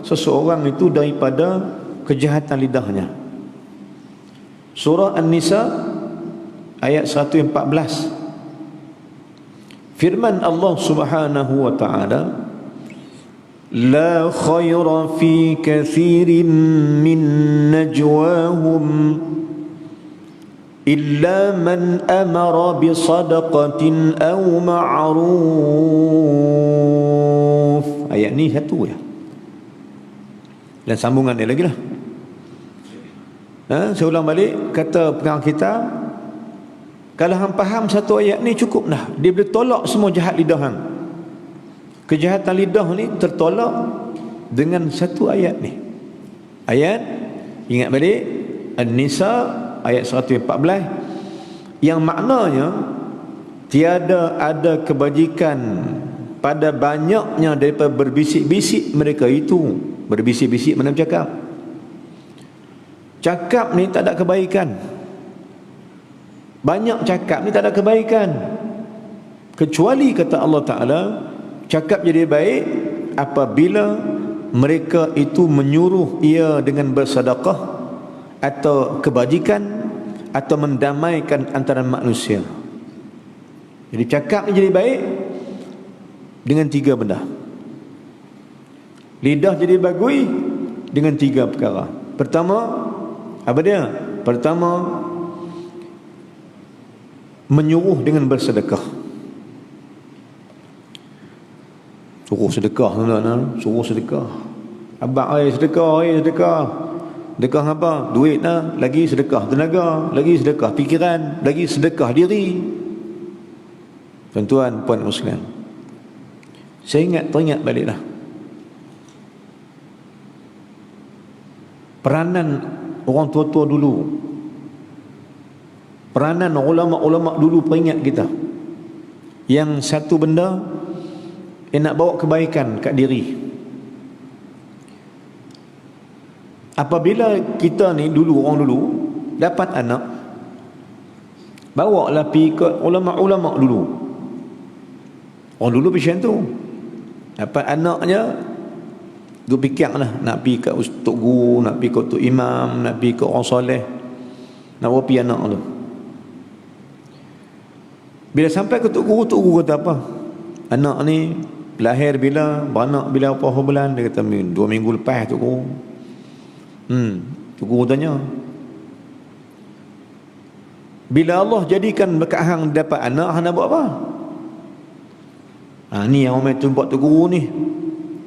seseorang itu daripada kejahatan lidahnya. Surah An-Nisa ayat 114. Firman Allah Subhanahu wa taala, la khaira fi kathirin min najwahum illa man amara bi sadaqatin aw ma'ruf. Ayat ni satu ya. Dan sambungan dia lagi lah. Saya ulang balik, kata pengarang kita, kalau hang faham satu ayat ni cukup dah. Dia boleh tolak semua jahat lidah hang. Kejahatan lidah ni tertolak dengan satu ayat ni. Ayat, ingat balik, An-Nisa ayat 114, yang maknanya tiada ada kebajikan pada banyaknya daripada berbisik-bisik mereka itu. Berbisik-bisik mana bercakap? Cakap ni tak ada kebaikan. Banyak cakap ni tak ada kebaikan, kecuali kata Allah Ta'ala, cakap jadi baik apabila mereka itu menyuruh ia dengan bersedekah atau kebajikan atau mendamaikan antara manusia. Jadi cakap ni jadi baik dengan tiga benda. Lidah jadi bagui dengan tiga perkara. Pertama, apa dia? Pertama, menyuruh dengan bersedekah. Suruh sedekah, tuan-tuan, suruh sedekah. Abang, sedekah, sedekah. Sedekah apa? Duit lah, lagi sedekah tenaga, lagi sedekah fikiran, lagi sedekah diri. Tuan-tuan, puan muslim, saya teringat baliklah peranan orang tua-tua dulu, peranan ulama-ulama dulu peringat kita. Yang satu benda yang nak bawa kebaikan kat diri. Apabila kita ni dulu, orang dulu dapat anak, bawa lah pergi ke ulama-ulama dulu. Orang dulu macam tu. Dapat anaknya, dia fikirlah nak pergi ke tok guru, nak pergi ke tok imam, nak pergi ke orang soleh, nak bawa pergi anak tu. Bila sampai ke tok guru kata apa? Anak ni lahir bila, beranak bila, berapa bulan? Dia kata 2 minggu lepas tok guru. Tok guru tanya, bila Allah jadikan dekat hang dapat anak, hang nak buat apa? Ni yang mai jumpa tok guru ni.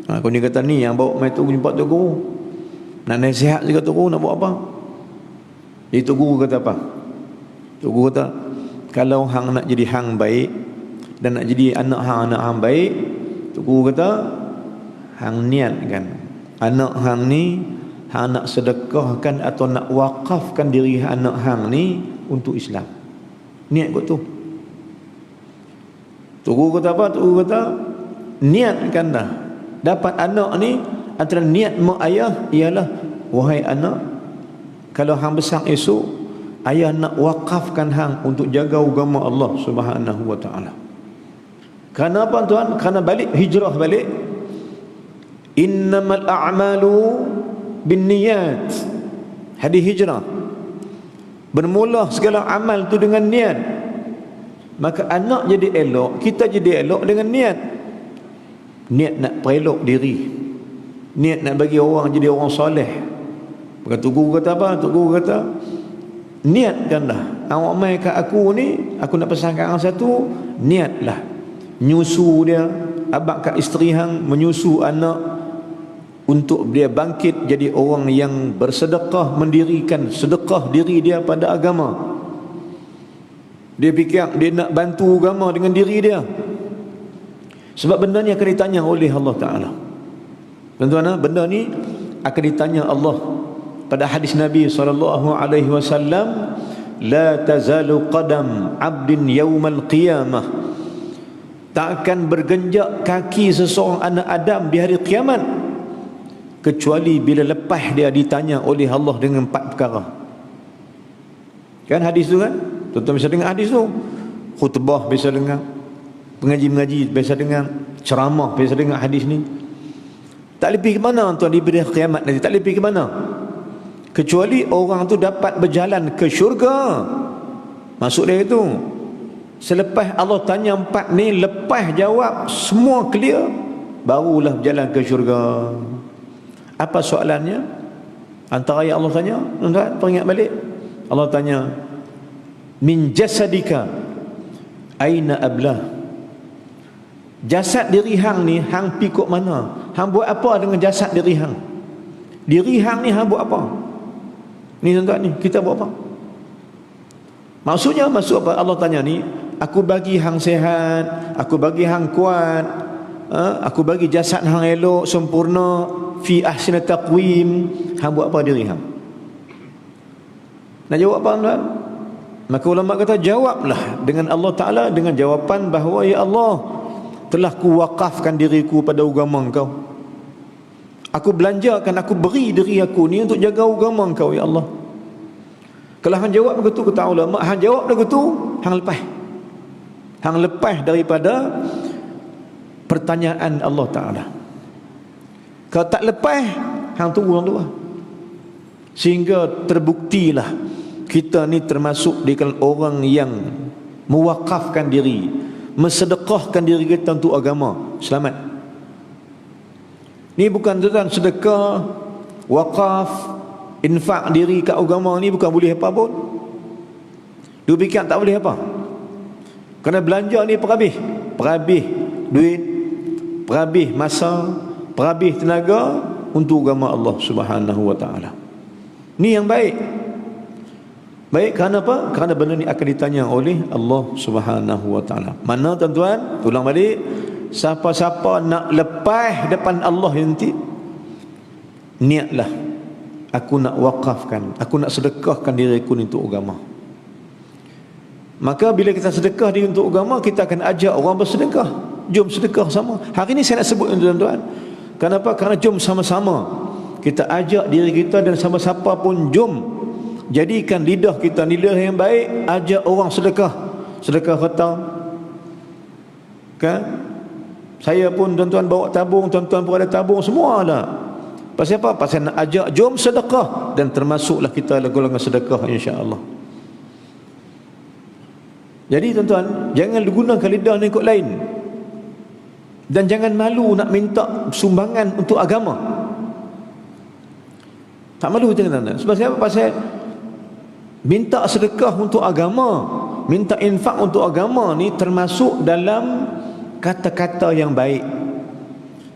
Kau ni kata ni yang bawa mai tok jumpa tok guru. Nak nasihat juga tok guru, nak buat apa? Jadi tok guru kata apa? Tok guru kata, kalau hang nak jadi hang baik dan nak jadi anak hang baik, tok guru kata, hang niatkan anak hang ni, hang nak sedekahkan atau nak wakafkan diri anak hang ni untuk Islam. Niat kot tu. Tok guru kata apa? Tok guru kata, niatkan dah. Dapat anak ni, antara niat mak ayah ialah, wahai anak, kalau hang besar esok, ayah nak wakafkan hang untuk jaga agama Allah Subhanahu wa taala. Kerana apa tuan? Kerana balik hijrah balik. Innamal a'malu binniyat. Hadis hijrah. Bermula segala amal tu dengan niat. Maka anak jadi elok, kita jadi elok dengan niat. Niat nak perelok diri, niat nak bagi orang jadi orang soleh. Maka Tok Guru kata apa? Tok Guru kata, niatkanlah, awak mai kat aku ni, aku nak pesan kat hang satu, niatlah nyusu dia. Abang kat isteri hang menyusu anak untuk dia bangkit jadi orang yang bersedekah, mendirikan sedekah diri dia pada agama. Dia fikir dia nak bantu agama dengan diri dia. Sebab benda ni akan ditanya oleh Allah Ta'ala. Tuan-tuan, benda ni akan ditanya Allah. Pada hadis Nabi SAW, la tazalu qadam abdin yawmal qiyamah, tak akan bergenjak kaki seseorang anak Adam di hari kiamat kecuali bila lepas dia ditanya oleh Allah dengan 4 perkara. Kan hadis tu kan? Tuan-tuan bisa dengar hadis tu. Khutbah bisa dengar, pengaji-mengaji biasa dengar, ceramah biasa dengar hadis ni. Tak lebih ke mana tuan di hari kiamat nanti, tak lebih ke mana kecuali orang tu dapat berjalan ke syurga. Maksud dia itu, selepas Allah tanya 4 ni, lepas jawab semua clear, barulah berjalan ke syurga. Apa soalannya? Antara yang Allah tanya, tuan-tuan peringat balik, Allah tanya, min jasadika aina ablah, jasad diri hang ni hang pikuk mana? Hang buat apa dengan jasad diri hang? Diri hang ni hang buat apa? Ni tuan-tuan ni, kita buat apa? Maksudnya, maksud apa Allah tanya ni? Aku bagi hang sihat, aku bagi hang kuat, aku bagi jasad hang elok, sempurna, fi ahsani taqwim. Hang buat apa diri hang? Nak jawab apa tuan? Maka ulama kata, jawablah dengan Allah Ta'ala dengan jawapan bahawa, ya Allah, telah ku wakafkan diriku pada agama Engkau. Aku belanjakan, aku beri diri aku ni untuk jaga agama Engkau, ya Allah. Kalau hang jawab begitu, kata ulama, hang jawab begitu, hang lepas. Hang lepas daripada pertanyaan Allah Ta'ala. Kalau tak lepas, hang tunggu orang luar. Sehingga terbuktilah kita ni termasuk di kalangan orang yang mewakafkan diri, mensedekahkan diri kita untuk agama. Selamat. Ni bukan tuan sedekah, wakaf, infak diri kat agama ni bukan boleh apa pun. Dia fikir tak boleh apa. Kerana belanja ni perhabis duit, perhabis masa, perhabis tenaga untuk agama Allah Subhanahu wa taala. Ni yang baik. Baik kerana apa? Kerana benda ni akan ditanya oleh Allah Subhanahu wa taala. Mana tuan-tuan? Ulang balik. Siapa-siapa nak lepas depan Allah nanti, niatlah, aku nak wakafkan, aku nak sedekahkan diriku untuk agama. Maka bila kita sedekah diri untuk agama, kita akan ajak orang bersedekah. Jom sedekah sama. Hari ini saya nak sebut tuan-tuan. Kenapa? Kerana jom sama-sama kita ajak diri kita, dan sama-sama pun jom jadikan lidah kita lidah yang baik, ajak orang sedekah. Sedekah harta. Kan? Saya pun tuan-tuan bawa tabung, tuan-tuan pun ada tabung, semua ada. Pasal apa? Pasal nak ajak jom sedekah, dan termasuklah kita golongan sedekah, insya-Allah. Jadi tuan-tuan, jangan gunakan lidah ni ikut lain. Dan jangan malu nak minta sumbangan untuk agama. Tak malu jangan tuan-tuan. Sebab siapa? Pasal minta sedekah untuk agama, minta infak untuk agama ni termasuk dalam kata-kata yang baik,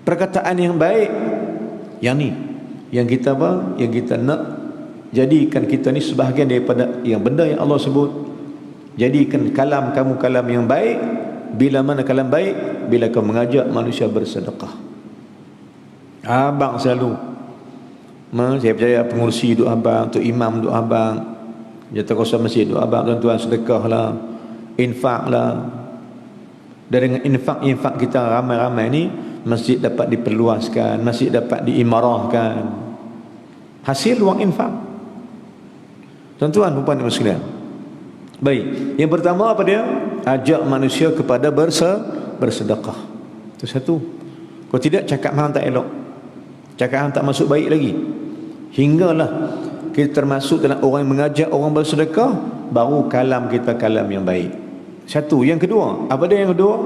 perkataan yang baik. Yang ni, yang kita apa? Yang kita nak jadikan kita ni sebahagian daripada yang benda yang Allah sebut. Jadikan kalam kamu kalam yang baik. Bila mana kalam baik? Bila kau mengajak manusia bersedekah. Abang selalu, saya percaya pengurusi duk abang, tu imam duk abang, jawatankuasa masjid duk abang, tuan-tuan sedekahlah, infaklah. Dan dengan infak kita ramai-ramai ni, masjid dapat diperluaskan, masjid dapat diimarahkan. Hasil wang infak. Tuan-tuan, puan-puan dan sekalian. Baik, yang pertama apa dia? Ajak manusia kepada bersedekah. Itu satu. Kalau tidak, cakap hang tak elok, cakap hang tak masuk baik lagi. Hinggalah kita termasuk dalam orang yang mengajak orang bersedekah, baru kalam kita kalam yang baik. Satu. Yang kedua, apa dia yang kedua?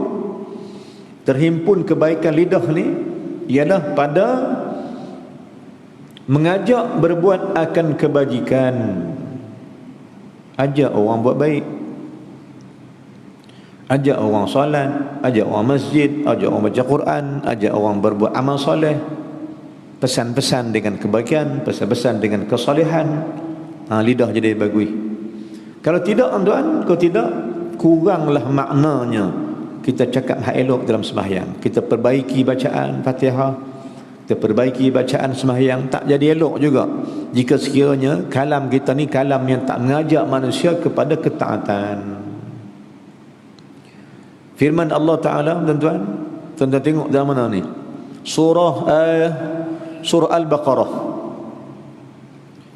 Terhimpun kebaikan lidah ni ialah pada mengajak berbuat akan kebajikan. Ajak orang buat baik, ajak orang solat, ajak orang masjid, ajak orang baca Quran, ajak orang berbuat amal soleh. pesan-pesan dengan kebaikan, pesan-pesan dengan kesalehan, lidah jadi bagus. Kalau tidak tuan, kalau tidak, kuranglah maknanya kita cakap hak elok dalam sembahyang. Kita perbaiki bacaan Fatihah, kita perbaiki bacaan sembahyang, tak jadi elok juga jika sekiranya kalam kita ni kalam yang tak mengajak manusia kepada ketaatan. Firman Allah Ta'ala, tuan-tuan tengok dalam mana ni? Surah Al-Baqarah.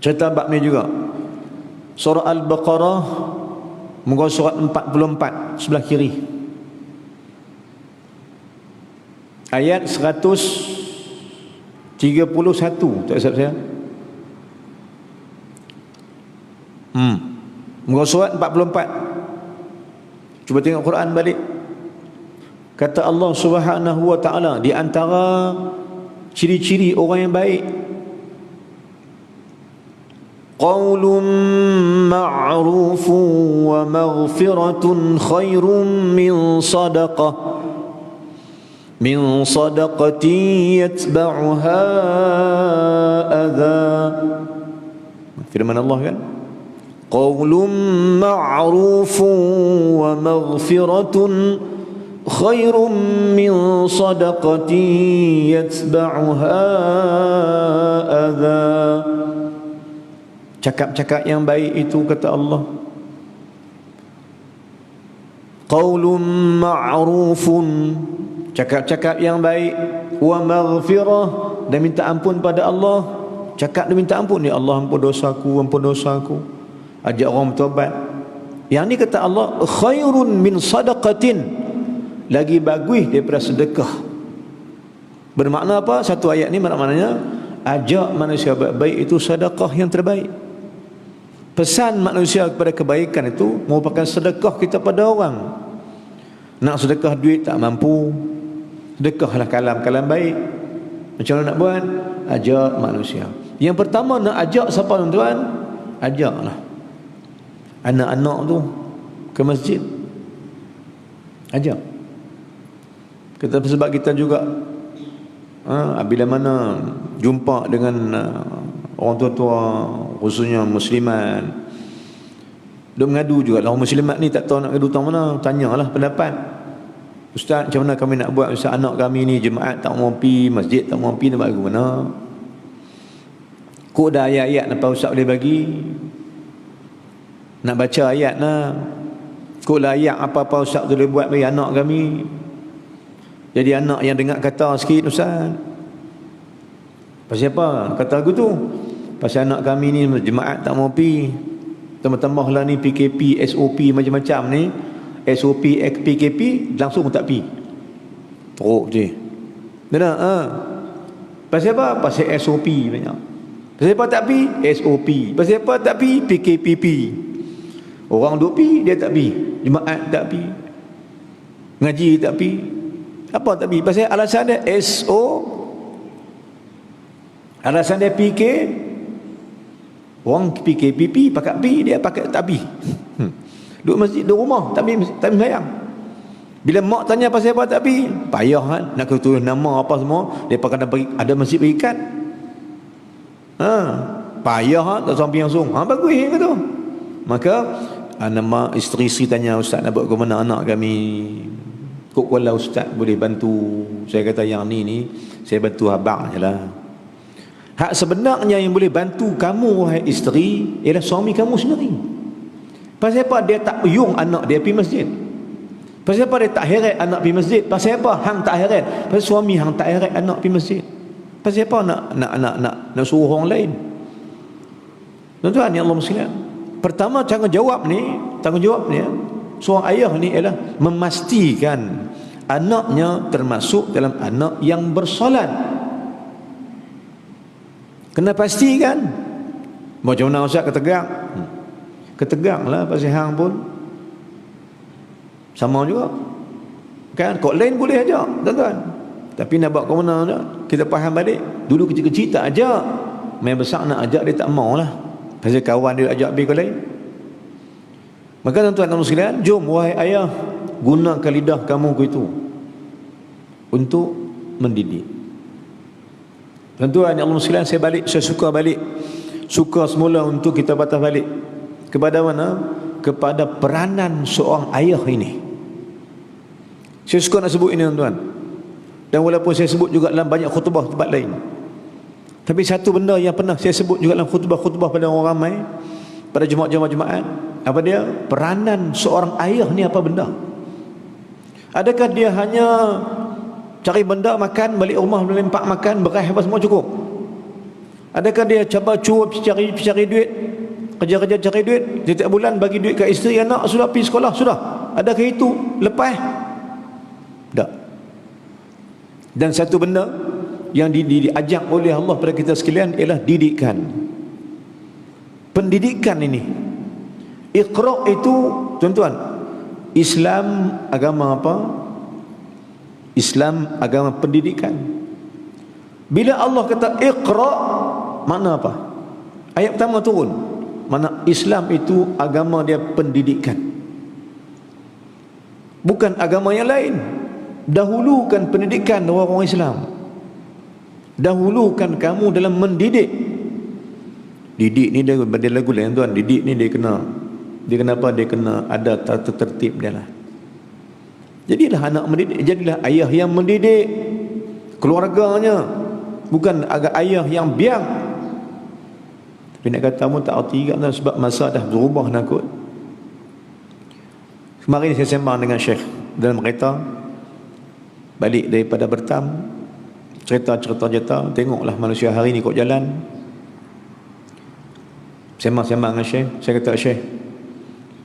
Cerita bab ni juga. Surah Al-Baqarah muka surat 44 sebelah kiri. Ayat 131, tak silap saya. Muka surat 44. Cuba tengok Quran balik. Kata Allah Subhanahu wa ta'ala, di antara ciri-ciri orang yang baik, qaulun ma'rufun wa maghfiratun khairum min sadaqatin yatba'uha adha. Firman Allah kan, qaulun ma'rufun wa maghfiratun khairum min sadaqatin yatba'uha adha. Cakap-cakap yang baik itu, kata Allah, qaulun ma'rufun, cakap-cakap yang baik, wa maghfirah, dan minta ampun pada Allah. Cakap dan minta ampun, ya Allah ampun dosaku, ajak orang bertobat. Yang ni kata Allah, khairun min sadaqatin, lagi bagus daripada sedekah. Bermakna apa? Satu ayat ni maknanya ajak manusia baik itu sedekah yang terbaik. Pesan manusia kepada kebaikan itu merupakan sedekah kita pada orang. Nak sedekah duit tak mampu, sedekahlah kalam-kalam baik. Macam mana nak buat? Ajak manusia. Yang pertama nak ajak siapa tuan-tuan? Ajaklah anak-anak tu ke masjid. Ajak. Sebab kita juga bila mana jumpa dengan orang tua-tua, khususnya muslimat, dia mengadu juga lah. Orang muslimat ni tak tahu nak ngadu tang mana, tanyalah pendapat. Ustaz, macam mana kami nak buat? Ustaz, anak kami ni jemaat tak mau pergi, masjid tak mau pergi, nak buat mana? Kok dah ayat-ayat apa Ustaz boleh bagi? Nak baca ayat lah. Kok dah ayat apa-apa Ustaz boleh buat bagi anak kami? Jadi anak yang dengar kata sikit, Ustaz. Pasal apa? Kata aku tu, pasal anak kami ni jemaat tak mau pergi. Tambah-tambah lah ni PKP, SOP macam-macam ni. SOP, PKP, langsung tak pergi. Teruk je. Dengar? Pasal apa? Pasal SOP banyak. Pasal apa tak pergi? SOP. Pasal apa tak pergi? PKPP. Orang duk pergi, dia tak pergi. Jemaat tak pergi. Ngaji tak pergi. Apa tak pergi? Pasal alasan dia alasan dia PK. Orang PKPP pakat pergi, dia pakat tak pergi. Duduk masjid, duduk rumah, tak pergi sembahyang. Bila mak tanya pasal apa tak pergi, payah kan, nak tulis nama apa semua, dia pakat ada masjid berikat. Payah kan, tak sampai langsung. Bagus ke tu. Maka nama isteri tanya, Ustaz nak buat ke mana anak kami? Kok kalau Ustaz boleh bantu? Saya kata yang ni saya bantu abang je lah. Hak sebenarnya yang boleh bantu kamu wahai isteri ialah suami kamu sendiri. Pasal apa dia tak puyung anak dia pergi masjid? Pasal apa dia tak heret anak pergi masjid? Pasal apa hang tak heret? Pasal suami hang tak heret anak pergi masjid. Pasal apa nak suruh orang lain? Tuan-tuan yang Allah sekalian, pertama tanggungjawab ni seorang ayah ni ialah memastikan anaknya termasuk dalam anak yang bersolat. Kena pastikan. Macam mana Ustaz ketegak? Ketegak lah pasal hang pun sama juga kan. Kok lain boleh ajak tuan-tuan, tapi nak buat ke mana dah? Kita faham balik. Dulu kecil-kecil tak ajak, main besar nak ajak dia tak mau lah, pasal kawan dia ajak pergi ke lain. Maka tuan-tuan dan sekalian, jom wahai ayah, gunakan lidah kamu itu untuk mendidik. Tuan-tuan yang Allah sekalian, saya suka semula untuk kita patah balik kepada mana? Kepada peranan seorang ayah ini. Saya suka nak sebut ini, tuan-tuan. Dan walaupun saya sebut juga dalam banyak khutbah tempat lain, tapi satu benda yang pernah saya sebut juga dalam khutbah-khutbah pada orang ramai, pada Jumaat, apa dia? Peranan seorang ayah ni apa benda? Adakah dia hanya cari benda makan, balik rumah melempak makan, beras apa semua cukup? Adakah dia cuba cari duit, kerja-kerja cari duit, setiap bulan bagi duit ke isteri, anak, sudah pergi sekolah, sudah? Adakah itu lepas? Tak. Dan satu benda yang diajak oleh Allah pada kita sekalian ialah didikan. Pendidikan ini, Iqra itu, tuan-tuan, Islam agama apa? Islam agama pendidikan. Bila Allah kata Iqra, makna apa? Ayat pertama turun, mana Islam itu agama dia pendidikan, bukan agama yang lain. Dahulukan pendidikan orang-orang Islam. Dahulukan kamu dalam mendidik. Didik ni dia lagu lain, tuan. Didik ni dia kena apa? Dia kena ada tata tertib dia lah. Jadilah anak mendidik, jadilah ayah yang mendidik keluarganya, bukan agak ayah yang biang. Tapi nak kata mu tak erti kan, sebab masa dah berubah nak kot. Kemarin saya sembang dengan Syekh dalam kereta balik daripada Bertam, cerita, tengoklah manusia hari ni kot jalan. Sembang-sembang dengan Syekh, saya kata Syekh,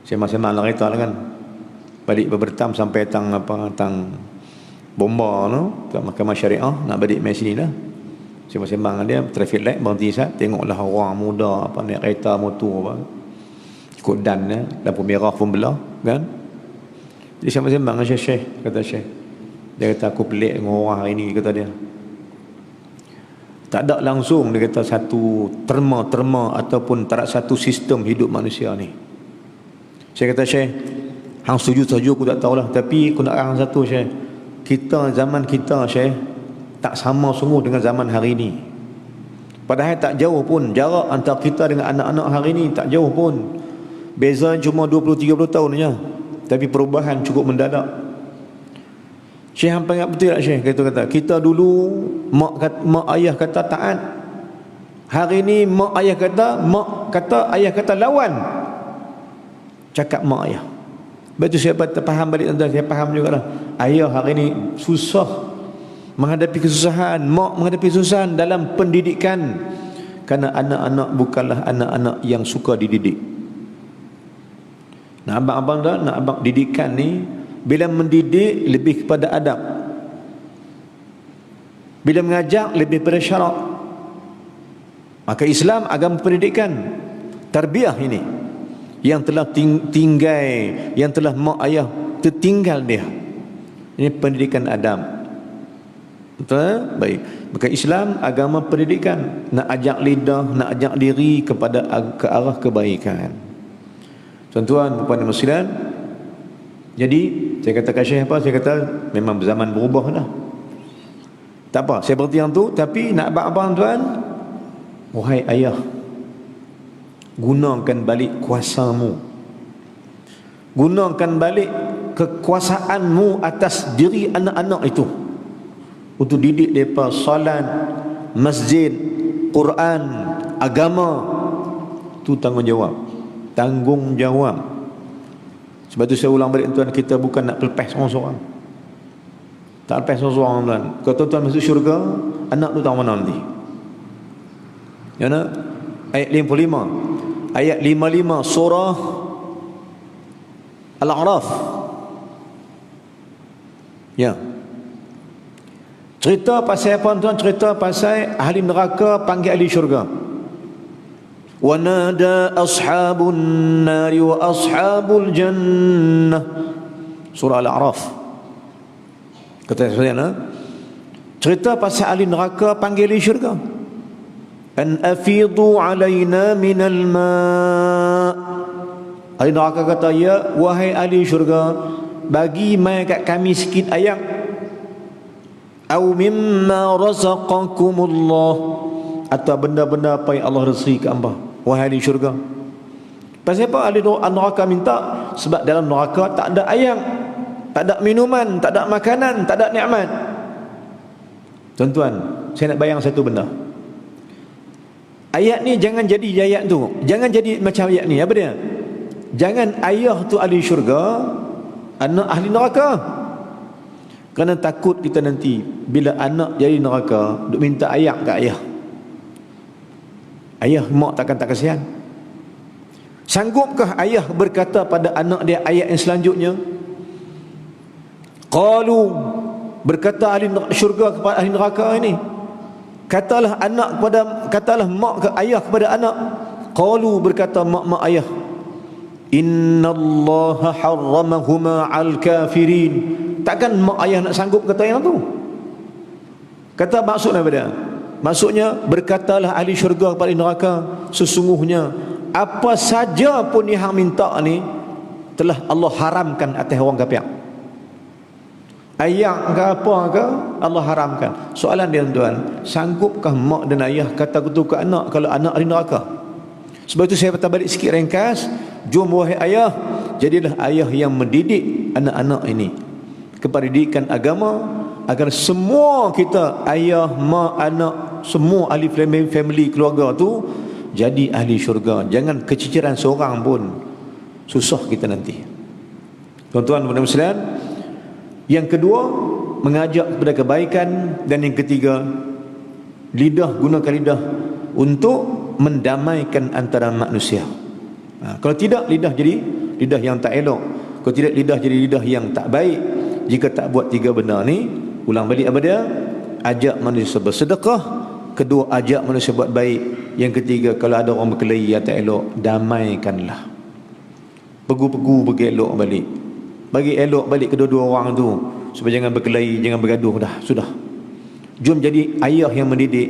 sembang-sembang dalam kereta lah kan, balik Bertam sampai tang bomba tu, kat Mahkamah Syariah, nak balik mai sini lah. Sembang-sembang dengan dia, traffic light berhenti sat, tengoklah orang muda apa naik kereta motor apa, ikut dan lampu merah pun belah kan. Jadi sembang-sembang dengan Syekh, kata Syekh, dia kata aku pelik dengan orang hari ni, kata dia. Tak ada langsung, dia kata, satu terma ataupun tak ada satu sistem hidup manusia ni. Saya kata Syekh, hang setuju aku tak tahulah, tapi aku nak hang satu Syekh, kita zaman kita Syekh tak sama sungguh dengan zaman hari ni. Padahal tak jauh pun jarak antara kita dengan anak-anak hari ni, tak jauh pun. Beza cuma 20-30 tahun saja, tapi perubahan cukup mendadak. Syekh hampa ingat betul tak Syekh? Kata kita dulu mak ayah kata taat. Hari ni mak ayah kata ayah kata lawan. Cakap mak ayah. Betul, saya faham balik tuan-tuan, saya faham jugalah. Ayah hari ni susah menghadapi kesusahan, mak menghadapi kesusahan dalam pendidikan, kerana anak-anak bukanlah anak-anak yang suka dididik. Nah, abang-abang dah, nak abang didikan ni, bila mendidik lebih kepada adab, bila mengajak lebih pada syarak. Maka Islam agama pendidikan, tarbiyah ini yang telah tinggal, yang telah mak ayah tertinggal dia. Ini pendidikan adab. Betul? Baik. Maka Islam agama pendidikan, nak ajak lidah, nak ajak diri kepada ke arah kebaikan. Tuan-tuan, puan-puan muslimin, jadi saya katakan Syekh apa? Saya kata memang zaman berubah dah. Tak apa, saya berhenti yang tu. Tapi nak abang-abang tuan, wahai ayah, gunakan balik kuasamu, gunakan balik kekuasaanmu atas diri anak-anak itu untuk didik mereka salat, masjid, Quran, agama. Itu tanggungjawab. Sebab tu saya ulang balik tuan, kita bukan nak lepas seorang-seorang. Tak lepas seorang-seorang tuan. Kalau tuan masuk syurga, anak tu tahu mana nanti. Ya nak? Ayat 55. Ayat 55 surah Al-A'raf. Ya. Cerita pasal apa tuan? Cerita pasal ahli neraka panggil ahli syurga. وَنَادَى أَصْحَابُ النَّارِ وَأَصْحَابُ الْجَنَّةِ. Surah Al-A'raf. Kata saya, cerita pasal ahli neraka panggil ahli syurga. An afidu alaina minal ma'. Ahli neraka kata, ya wahai ahli syurga, bagi mai kat kami sikit air. au mimma razaqakumullah, atau benda-benda apa yang Allah rezeki ke hamba, wahai ahli syurga. Pasal apa ahli neraka minta? Sebab dalam neraka tak ada ayam, tak ada minuman, tak ada makanan, tak ada nikmat. Tuan-tuan, saya nak bayang satu benda. Ayat ni jangan jadi ayat tu, jangan jadi macam ayat ni. Apa dia? Jangan ayah tu ahli syurga, anak ahli neraka. Kerana takut kita nanti bila anak jadi neraka duk minta ayat kat ayah. Ayah mak tak kasihan. Sanggupkah ayah berkata pada anak dia ayat yang selanjutnya? Qalu, berkata ahli syurga kepada ahli neraka ini, katalah mak ke ayah kepada anak. Qalu, berkata mak ayah, innallaha harramahuma al kafirin. Takkan mak ayah nak sanggup kata yang tu? Kata maksudnya apa dia? Maksudnya berkatalah ahli syurga kepada ahli neraka, sesungguhnya apa saja pun yang minta ni telah Allah haramkan atas orang kafir. Ayah ke apa ke Allah haramkan. Soalan dia tuan, sanggupkah mak dan ayah kata betul ke anak kalau anak ahli neraka? Sebab itu saya patah balik sikit ringkas. Jom wahai ayah, jadilah ayah yang mendidik anak-anak ini kepada didikan agama, agar semua kita, ayah, mak, anak, semua ahli family keluarga tu jadi ahli syurga. Jangan keciciran seorang pun, susah kita nanti. Tuan-tuan dan muslimin, yang kedua mengajak kepada kebaikan, dan yang ketiga gunakan lidah untuk mendamaikan antara manusia. Kalau tidak, lidah jadi lidah yang tak elok. Kalau tidak, lidah jadi lidah yang tak baik. Jika tak buat tiga benda ni, ulang balik apa dia? Ajak manusia bersedekah, kedua ajak manusia buat baik, yang ketiga kalau ada orang berkelahi yang tak elok, damaikanlah. Pegu-pegu bagi elok balik. Bagi elok balik kedua-dua orang tu, supaya jangan berkelahi, jangan bergaduh. Dah, sudah. Jom jadi ayah yang mendidik,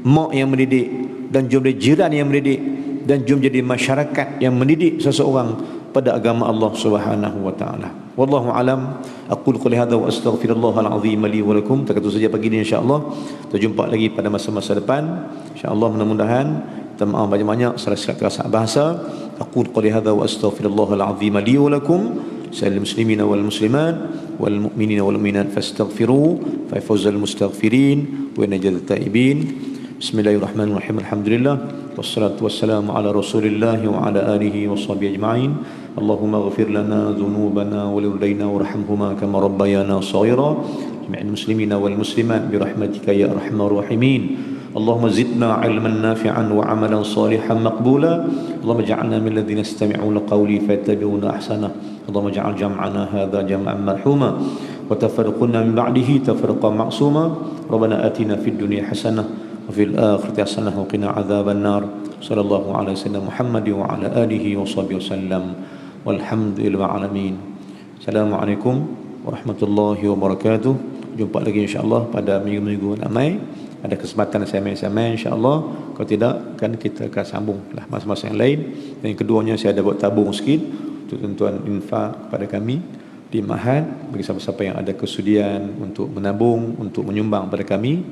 mak yang mendidik, dan jom jadi jiran yang mendidik, dan jom jadi masyarakat yang mendidik seseorang pada agama Allah Subhanahu wa taala. Wallahu alam. Aqul qouli hadza wa astaghfirullahal azim li wa lakum. Tak kata saja pagi ni insya-Allah. Kita jumpa lagi pada masa-masa depan. Insya-Allah, mudah-mudahan kita maaf banyak-banyak salah silap kesalahan bahasa. Aqul qouli hadza wa astaghfirullahal azim li wa lakum. Sa'il muslimina wal muslimat wal mu'minina wal mu'minat fastaghfiru fa fawzal mustaghfirin wa najat taibin. Bismillahirrahmanirrahim. Alhamdulillah wassalatu wassalamu ala Rasulillah wa ala alihi washabihi ajma'in. Allahumma ighfir lana dhunubana wa liwalidayna warhamhuma kama rabbayana shaghira. Jami'al muslimina wal muslimat bi rahmatika ya arhamar rahimin. Allahumma zidna ilman nafi'an wa amalan salihan maqbula. Allahumma ij'alna min alladhina yastami'una qawli fayattabi'una ahsana. Allahumma ij'al jam'ana hadha jam'an marhuma wa tafarruqna min ba'dihi tafarruqan ma'suma. Rabbana atina fid dunya hasanah wa fil akhirati hasanah wa qina adzaban nar. Sallallahu alaihi wasallam Muhammad wa ala alihi wa sahbihi wasallam. Walhamdulillahi alamin. Assalamualaikum warahmatullahi wabarakatuh. Jumpa lagi insya-Allah pada minggu-minggu nak mai. Ada kesempatan saya insya-Allah. Kalau tidak, kan kita akan sambunglah masa-masa yang lain. Dan yang keduanya, saya ada buat tabung sikit untuk tuan-tuan infak kepada kami di Mahad, bagi siapa-siapa yang ada kesudian untuk menabung, untuk menyumbang kepada kami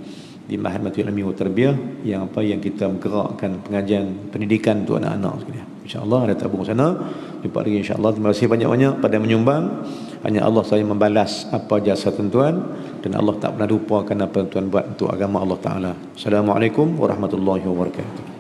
di Mahad Matul Ilmi wa Tarbiyah, yang kita menggerakkan pengajian pendidikan untuk anak-anak sekalian. InsyaAllah ada tabung sana. Jumpa lagi insyaAllah. Terima kasih banyak-banyak pada menyumbang. Hanya Allah saya membalas apa jasa tuan-tuan, dan Allah tak pernah lupakan apa tuan buat untuk agama Allah Ta'ala. Assalamualaikum warahmatullahi wabarakatuh.